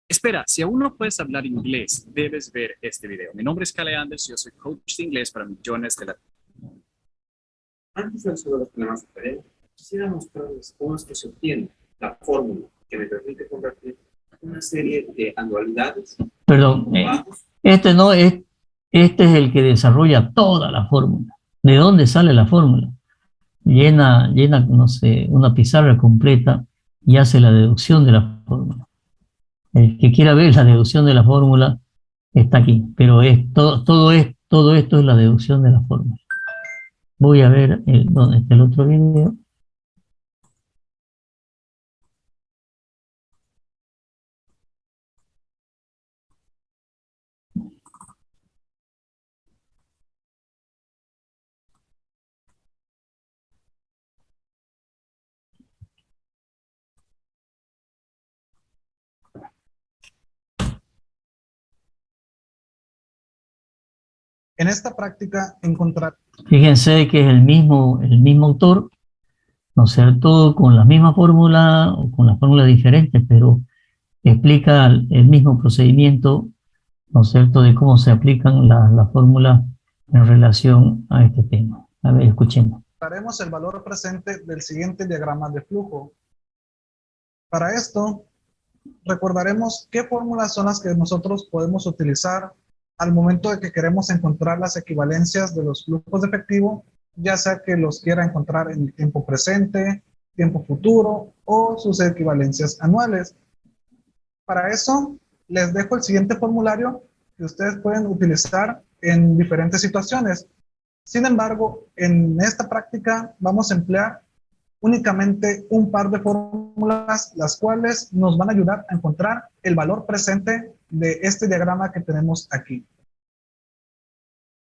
Espera, si aún no puedes hablar inglés, debes ver este video. Mi nombre es Kale Anders y yo soy coach de inglés para millones de latinos. Antes de resolver los problemas de tarea, quisiera mostrarles cómo es que se obtiene la fórmula que me permite convertir una serie de anualidades. Perdón, este no es, este es el que desarrolla toda la fórmula. ¿De dónde sale la fórmula? Llena, no sé, una pizarra completa y hace la deducción de la fórmula. El que quiera ver la deducción de la fórmula está aquí, pero es todo esto es la deducción de la fórmula. Voy a ver dónde está el otro video. En esta práctica encontrar... Fíjense que es el mismo autor, ¿no es cierto?, con la misma fórmula o con las fórmulas diferentes, pero explica el mismo procedimiento, ¿no es cierto?, de cómo se aplican las fórmulas en relación a este tema. A ver, escuchemos. Haremos el valor presente del siguiente diagrama de flujo. Para esto, recordaremos qué fórmulas son las que nosotros podemos utilizar al momento de que queremos encontrar las equivalencias de los flujos de efectivo, ya sea que los quiera encontrar en el tiempo presente, tiempo futuro o sus equivalencias anuales. Para eso, les dejo el siguiente formulario que ustedes pueden utilizar en diferentes situaciones. Sin embargo, en esta práctica vamos a emplear únicamente un par de fórmulas, las cuales nos van a ayudar a encontrar el valor presente de este diagrama que tenemos aquí.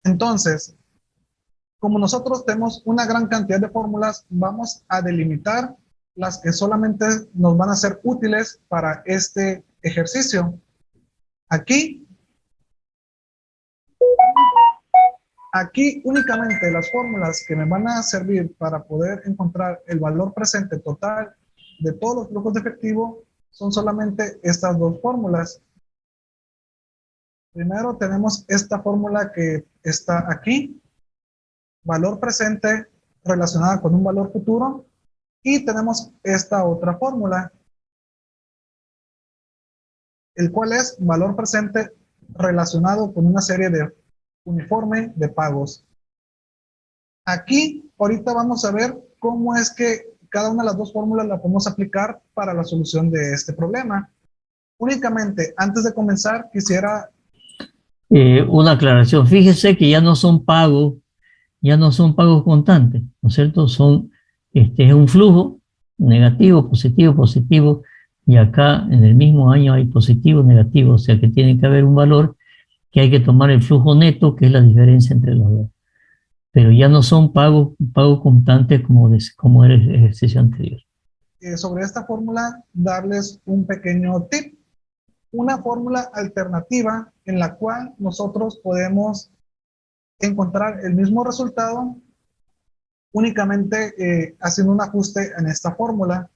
Entonces, como nosotros tenemos una gran cantidad de fórmulas, vamos a delimitar las que solamente nos van a ser útiles para este ejercicio. Aquí únicamente las fórmulas que me van a servir para poder encontrar el valor presente total de todos los flujos de efectivo son solamente estas dos fórmulas. Primero tenemos esta fórmula que está aquí, valor presente relacionada con un valor futuro, y tenemos esta otra fórmula, el cual es valor presente relacionado con una serie de uniforme de pagos. Aquí, ahorita vamos a ver cómo es que cada una de las dos fórmulas la podemos aplicar para la solución de este problema. Únicamente, antes de comenzar, quisiera... Una aclaración. Fíjese que ya no son pagos constantes, ¿no es cierto? Es un flujo negativo, positivo, positivo, y acá en el mismo año hay positivo, negativo, o sea que tiene que haber un valor que hay que tomar el flujo neto, que es la diferencia entre los dos. Pero ya no son pagos constantes como era el ejercicio anterior. Sobre esta fórmula, darles un pequeño tip, una fórmula alternativa en la cual nosotros podemos encontrar el mismo resultado únicamente haciendo un ajuste en esta fórmula.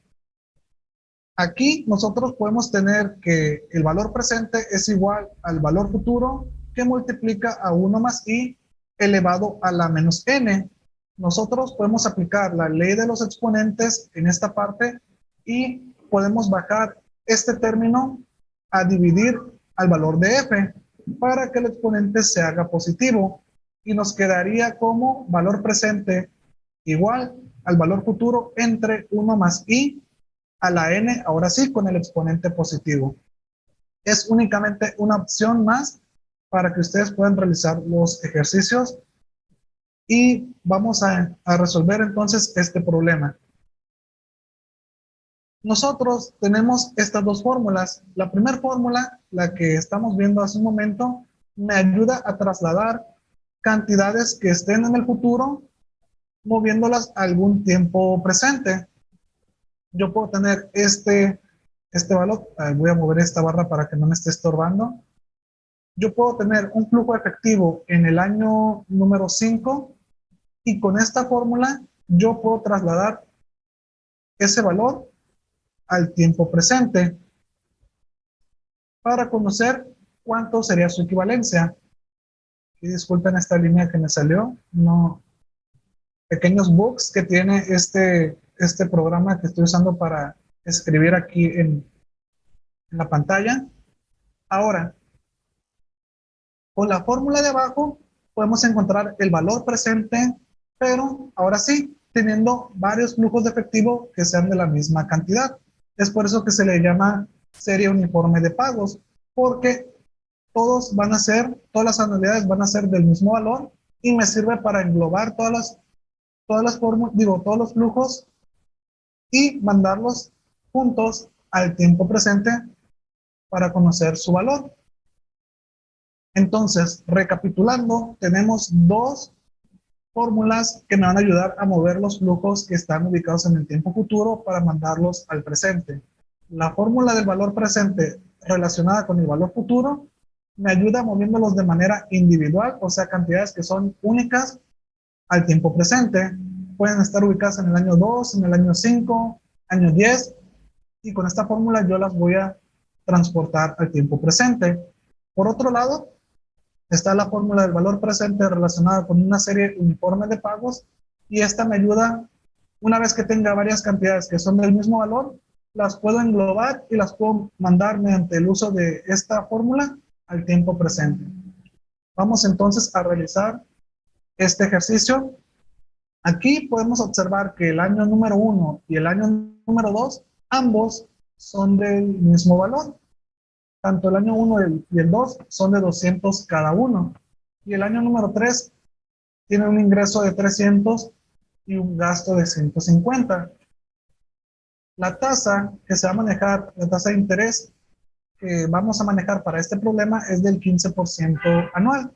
Aquí nosotros podemos tener que el valor presente es igual al valor futuro que multiplica a 1 más i elevado a la menos n. Nosotros podemos aplicar la ley de los exponentes en esta parte y podemos bajar este término a dividir al valor de f para que el exponente se haga positivo y nos quedaría como valor presente igual al valor futuro entre 1 más i a la n, ahora sí, con el exponente positivo. Es únicamente una opción más para que ustedes puedan realizar los ejercicios y vamos a resolver entonces este problema. Nosotros tenemos estas dos fórmulas. La primera fórmula, la que estamos viendo hace un momento, me ayuda a trasladar cantidades que estén en el futuro moviéndolas a algún tiempo presente. Yo puedo tener este valor, voy a mover esta barra para que no me esté estorbando. Yo puedo tener un flujo efectivo en el año número 5 y con esta fórmula yo puedo trasladar ese valor al tiempo presente para conocer cuánto sería su equivalencia. Y disculpen esta línea que me salió, no, pequeños bugs que tiene este programa que estoy usando para escribir aquí en la pantalla. Ahora, con la fórmula de abajo podemos encontrar el valor presente, pero ahora sí, teniendo varios flujos de efectivo que sean de la misma cantidad. Es por eso que se le llama serie uniforme de pagos, porque todas las anualidades van a ser del mismo valor y me sirve para englobar todos los flujos y mandarlos juntos al tiempo presente para conocer su valor. Entonces, recapitulando, tenemos dos fórmulas que me van a ayudar a mover los flujos que están ubicados en el tiempo futuro para mandarlos al presente. La fórmula del valor presente relacionada con el valor futuro me ayuda moviéndolos de manera individual, o sea, cantidades que son únicas al tiempo presente. Pueden estar ubicadas en el año 2, en el año 5, año 10, y con esta fórmula yo las voy a transportar al tiempo presente. Por otro lado, está la fórmula del valor presente relacionada con una serie uniforme de pagos, y esta me ayuda, una vez que tenga varias cantidades que son del mismo valor, las puedo englobar y las puedo mandar mediante el uso de esta fórmula al tiempo presente. Vamos entonces a realizar este ejercicio. Aquí podemos observar que el año número 1 y el año número 2, ambos son del mismo valor. Tanto el año 1 y el 2 son de 200 cada uno. Y el año número 3 tiene un ingreso de 300 y un gasto de 150. La tasa que se va a manejar, la tasa de interés que vamos a manejar para este problema es del 15% anual.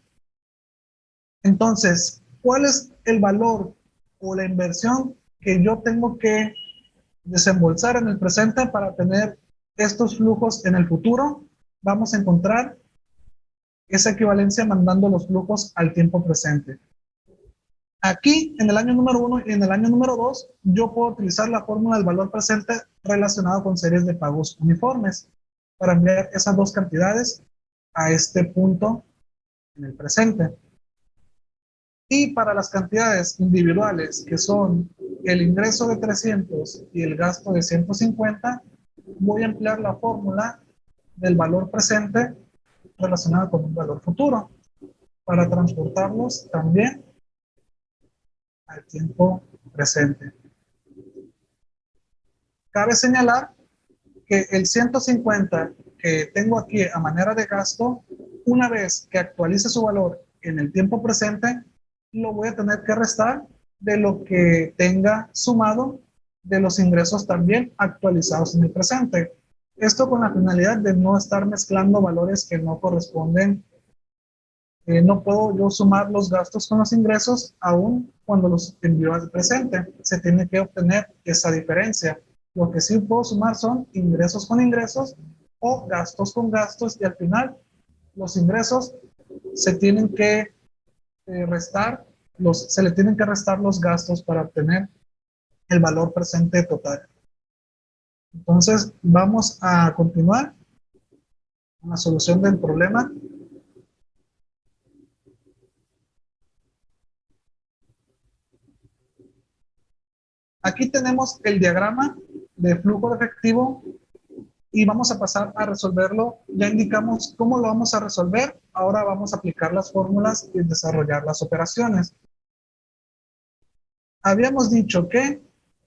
Entonces, ¿cuál es el valor o la inversión que yo tengo que desembolsar en el presente para tener estos flujos en el futuro? Vamos a encontrar esa equivalencia mandando los flujos al tiempo presente. Aquí, en el año número 1 y en el año número 2, yo puedo utilizar la fórmula del valor presente relacionado con series de pagos uniformes para enviar esas dos cantidades a este punto en el presente. Y para las cantidades individuales, que son el ingreso de 300 y el gasto de 150, voy a emplear la fórmula del valor presente relacionado con un valor futuro para transportarlos también al tiempo presente. Cabe señalar que el 150 que tengo aquí a manera de gasto, una vez que actualice su valor en el tiempo presente, lo voy a tener que restar de lo que tenga sumado de los ingresos también actualizados en el presente. Esto con la finalidad de no estar mezclando valores que no corresponden. No puedo yo sumar los gastos con los ingresos aún cuando los envío al presente. Se tiene que obtener esa diferencia. Lo que sí puedo sumar son ingresos con ingresos o gastos con gastos, y al final los ingresos se tienen que se le tienen que restar los gastos para obtener el valor presente total. Entonces vamos a continuar con la solución del problema. Aquí tenemos el diagrama de flujo de efectivo y vamos a pasar a resolverlo. Ya indicamos cómo lo vamos a resolver. Ahora vamos a aplicar las fórmulas y desarrollar las operaciones. Habíamos dicho que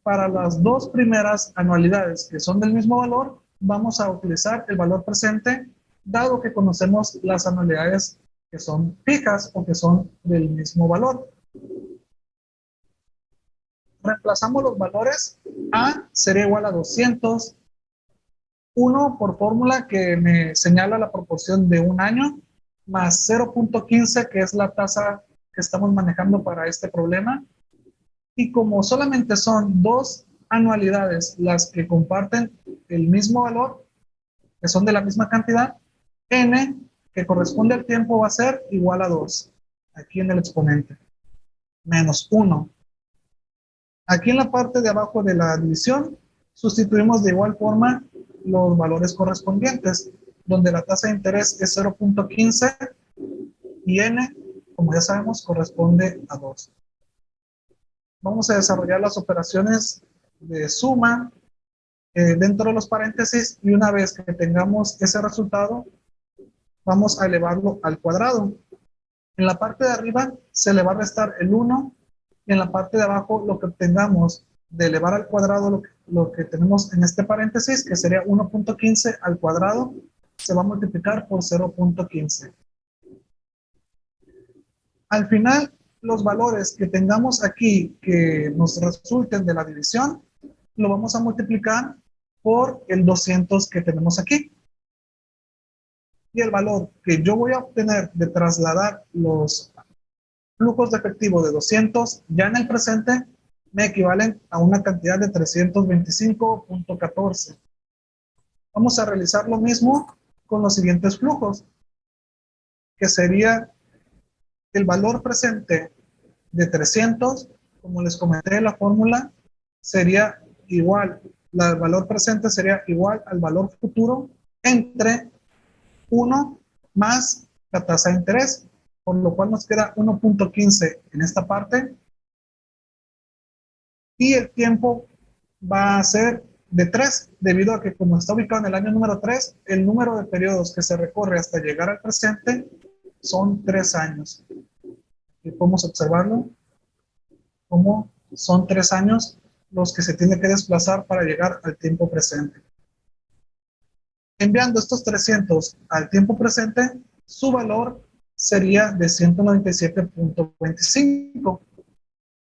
para las dos primeras anualidades que son del mismo valor, vamos a utilizar el valor presente, dado que conocemos las anualidades que son fijas o que son del mismo valor. Reemplazamos los valores. A sería igual a 200. 1 por fórmula que me señala la proporción de un año, más 0.15, que es la tasa que estamos manejando para este problema. Y como solamente son dos anualidades las que comparten el mismo valor, que son de la misma cantidad, n, que corresponde al tiempo, va a ser igual a 2, aquí en el exponente, menos 1. Aquí en la parte de abajo de la división, sustituimos de igual forma los valores correspondientes, donde la tasa de interés es 0.15 y n, como ya sabemos, corresponde a 2. Vamos a desarrollar las operaciones de suma dentro de los paréntesis, y una vez que tengamos ese resultado, vamos a elevarlo al cuadrado. En la parte de arriba se le va a restar el 1, y en la parte de abajo lo que obtengamos de elevar al cuadrado lo que tenemos en este paréntesis, que sería 1.15 al cuadrado, se va a multiplicar por 0.15. Al final, los valores que tengamos aquí que nos resulten de la división, lo vamos a multiplicar por el 200 que tenemos aquí. Y el valor que yo voy a obtener de trasladar los flujos de efectivo de 200 ya en el presente me equivalen a una cantidad de 325.14. Vamos a realizar lo mismo con los siguientes flujos, que sería el valor presente de 300, como les comenté en la fórmula, sería igual, el valor presente sería igual al valor futuro entre 1 más la tasa de interés, por lo cual nos queda 1.15 en esta parte, y el tiempo va a ser de 3, debido a que como está ubicado en el año número 3, el número de periodos que se recorre hasta llegar al presente son 3 años. Y podemos observarlo como son 3 años los que se tiene que desplazar para llegar al tiempo presente. Enviando estos 300 al tiempo presente, su valor sería de 197.25.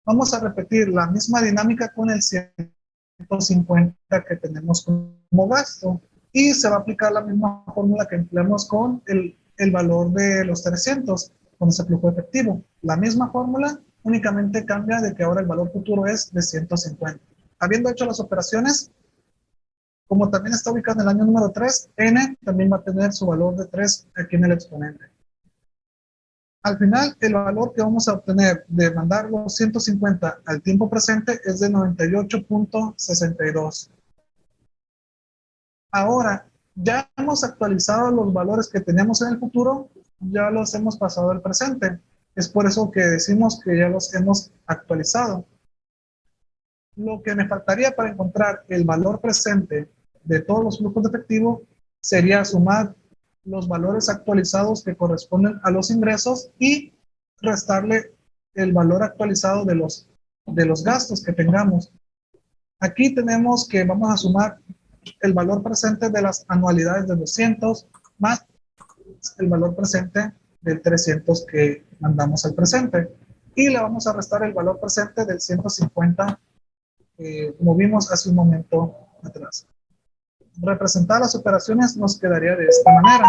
Vamos a repetir la misma dinámica con el 150 que tenemos como gasto, y se va a aplicar la misma fórmula que empleamos con el valor de los 300 con ese flujo efectivo. La misma fórmula, únicamente cambia de que ahora el valor futuro es de 150. Habiendo hecho las operaciones, como también está ubicado en el año número 3, n también va a tener su valor de 3 aquí en el exponente. Al final, el valor que vamos a obtener de mandar los 150 al tiempo presente es de 98.62. Ahora, ya hemos actualizado los valores que teníamos en el futuro, ya los hemos pasado al presente. Es por eso que decimos que ya los hemos actualizado. Lo que me faltaría para encontrar el valor presente de todos los flujos de efectivo sería sumar los valores actualizados que corresponden a los ingresos y restarle el valor actualizado de los gastos que tengamos. Aquí tenemos que vamos a sumar el valor presente de las anualidades de 200 más el valor presente del 300 que mandamos al presente, y le vamos a restar el valor presente del 150 como vimos hace un momento atrás. Representar las operaciones nos quedaría de esta manera.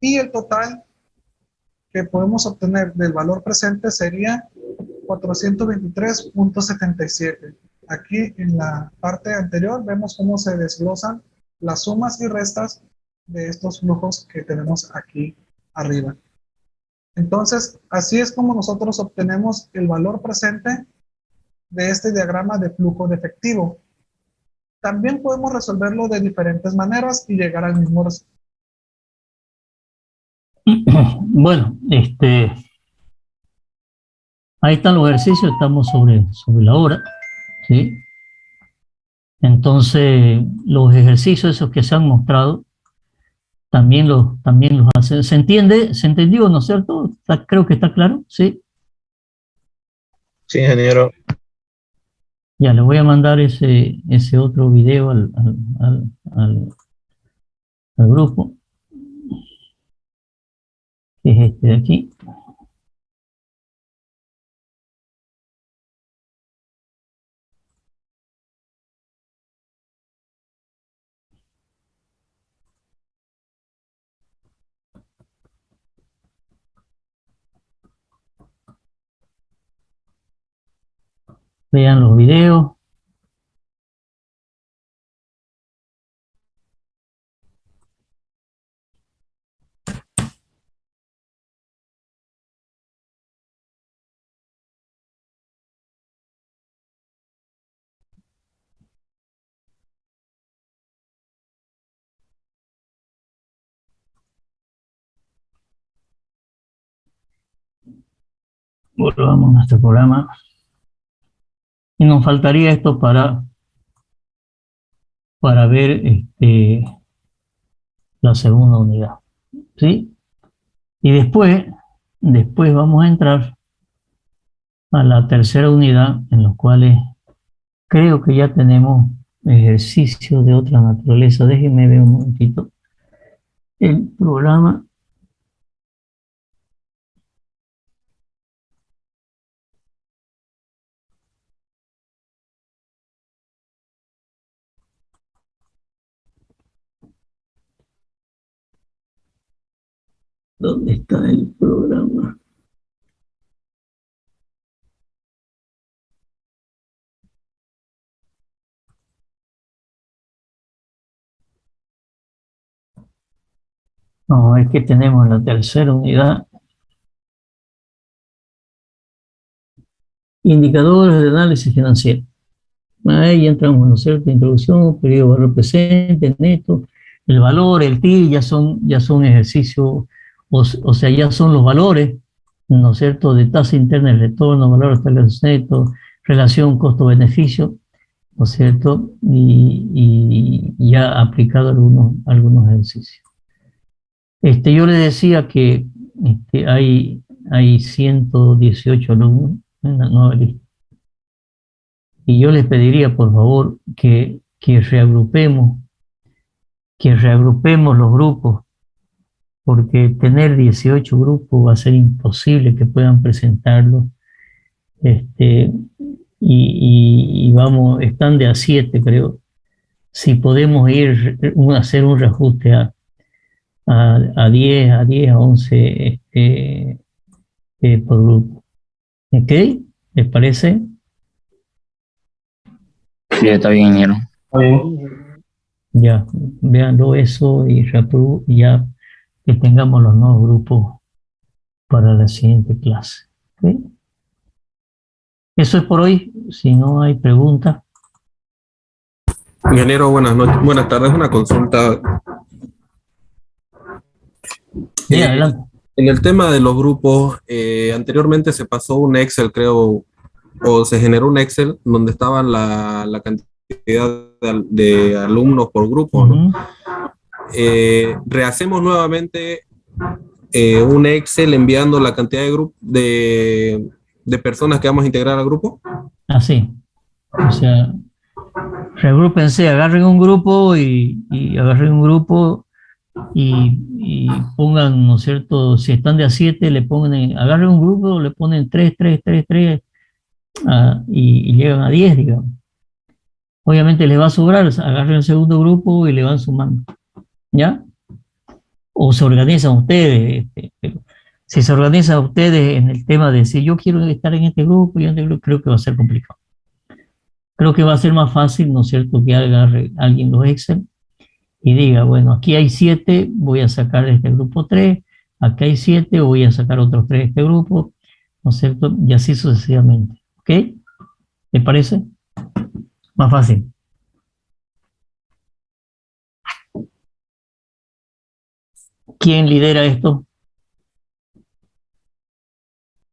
Y el total que podemos obtener del valor presente sería 423.77. Aquí en la parte anterior vemos cómo se desglosan las sumas y restas de estos flujos que tenemos aquí arriba. Entonces, así es como nosotros obtenemos el valor presente de este diagrama de flujo de efectivo. También podemos resolverlo de diferentes maneras y llegar al mismo resultado. Bueno, ahí están los ejercicios, estamos sobre la hora, ¿sí? Entonces, los ejercicios esos que se han mostrado, también los hacen. ¿Se entiende? ¿Se entendió, no es cierto? Creo que está claro, ¿sí? Sí, ingeniero. Ya, le voy a mandar ese otro video al grupo, que es este de aquí. Vean los videos. Volvamos a nuestro programa. Y nos faltaría esto para ver la segunda unidad, ¿sí? Y después vamos a entrar a la tercera unidad, en los cuales creo que ya tenemos ejercicios de otra naturaleza. Déjenme ver un momentito el programa. ¿Dónde está el programa? No, es que tenemos la tercera unidad. Indicadores de análisis financiero. Ahí entramos, ¿no es cierto? Introducción, periodo de valor presente, neto, el valor, el TIR, ya son ejercicios, o sea, ya son los valores, ¿no es cierto?, de tasa interna de retorno, valor total neto, relación costo-beneficio, ¿no es cierto?, y ya aplicado algunos ejercicios. Yo le decía que hay 118 alumnos en la nueva lista. Y yo les pediría, por favor, que reagrupemos los grupos, porque tener 18 grupos va a ser imposible que puedan presentarlo. Y vamos, están de a 7, creo. Si podemos hacer un reajuste a 10, a 11 por grupo. ¿Ok? ¿Les parece? Sí, está bien, ingeniero. Está bien. Ya, veanlo eso y ya que tengamos los nuevos grupos para la siguiente clase. ¿Okay? Eso es por hoy. Si no hay preguntas. Ingeniero, buenas tardes. Una consulta. Bien, adelante. En el tema de los grupos, anteriormente se pasó un Excel, creo, o se generó un Excel donde estaban la cantidad de alumnos por grupo, ¿no? Rehacemos nuevamente un Excel enviando la cantidad de personas que vamos a integrar al grupo. Así. O sea, regrúpense, agarren un grupo y pongan, ¿no es cierto? Si están de a 7, agarren un grupo, le ponen 3, 3, 3, 3 y llegan a 10, digamos. Obviamente les va a sobrar, agarren el segundo grupo y le van sumando, ¿ya? O se organizan ustedes. Si se organizan ustedes en el tema de si yo quiero estar en este grupo, yo en este grupo, creo que va a ser complicado. Creo que va a ser más fácil, ¿no es cierto?, que agarre alguien los Excel y diga, bueno, aquí hay 7, voy a sacar de este grupo 3, aquí hay 7, voy a sacar otros 3 de este grupo, ¿no es cierto? Y así sucesivamente, ¿ok? ¿Te parece? Más fácil. ¿Quién lidera esto?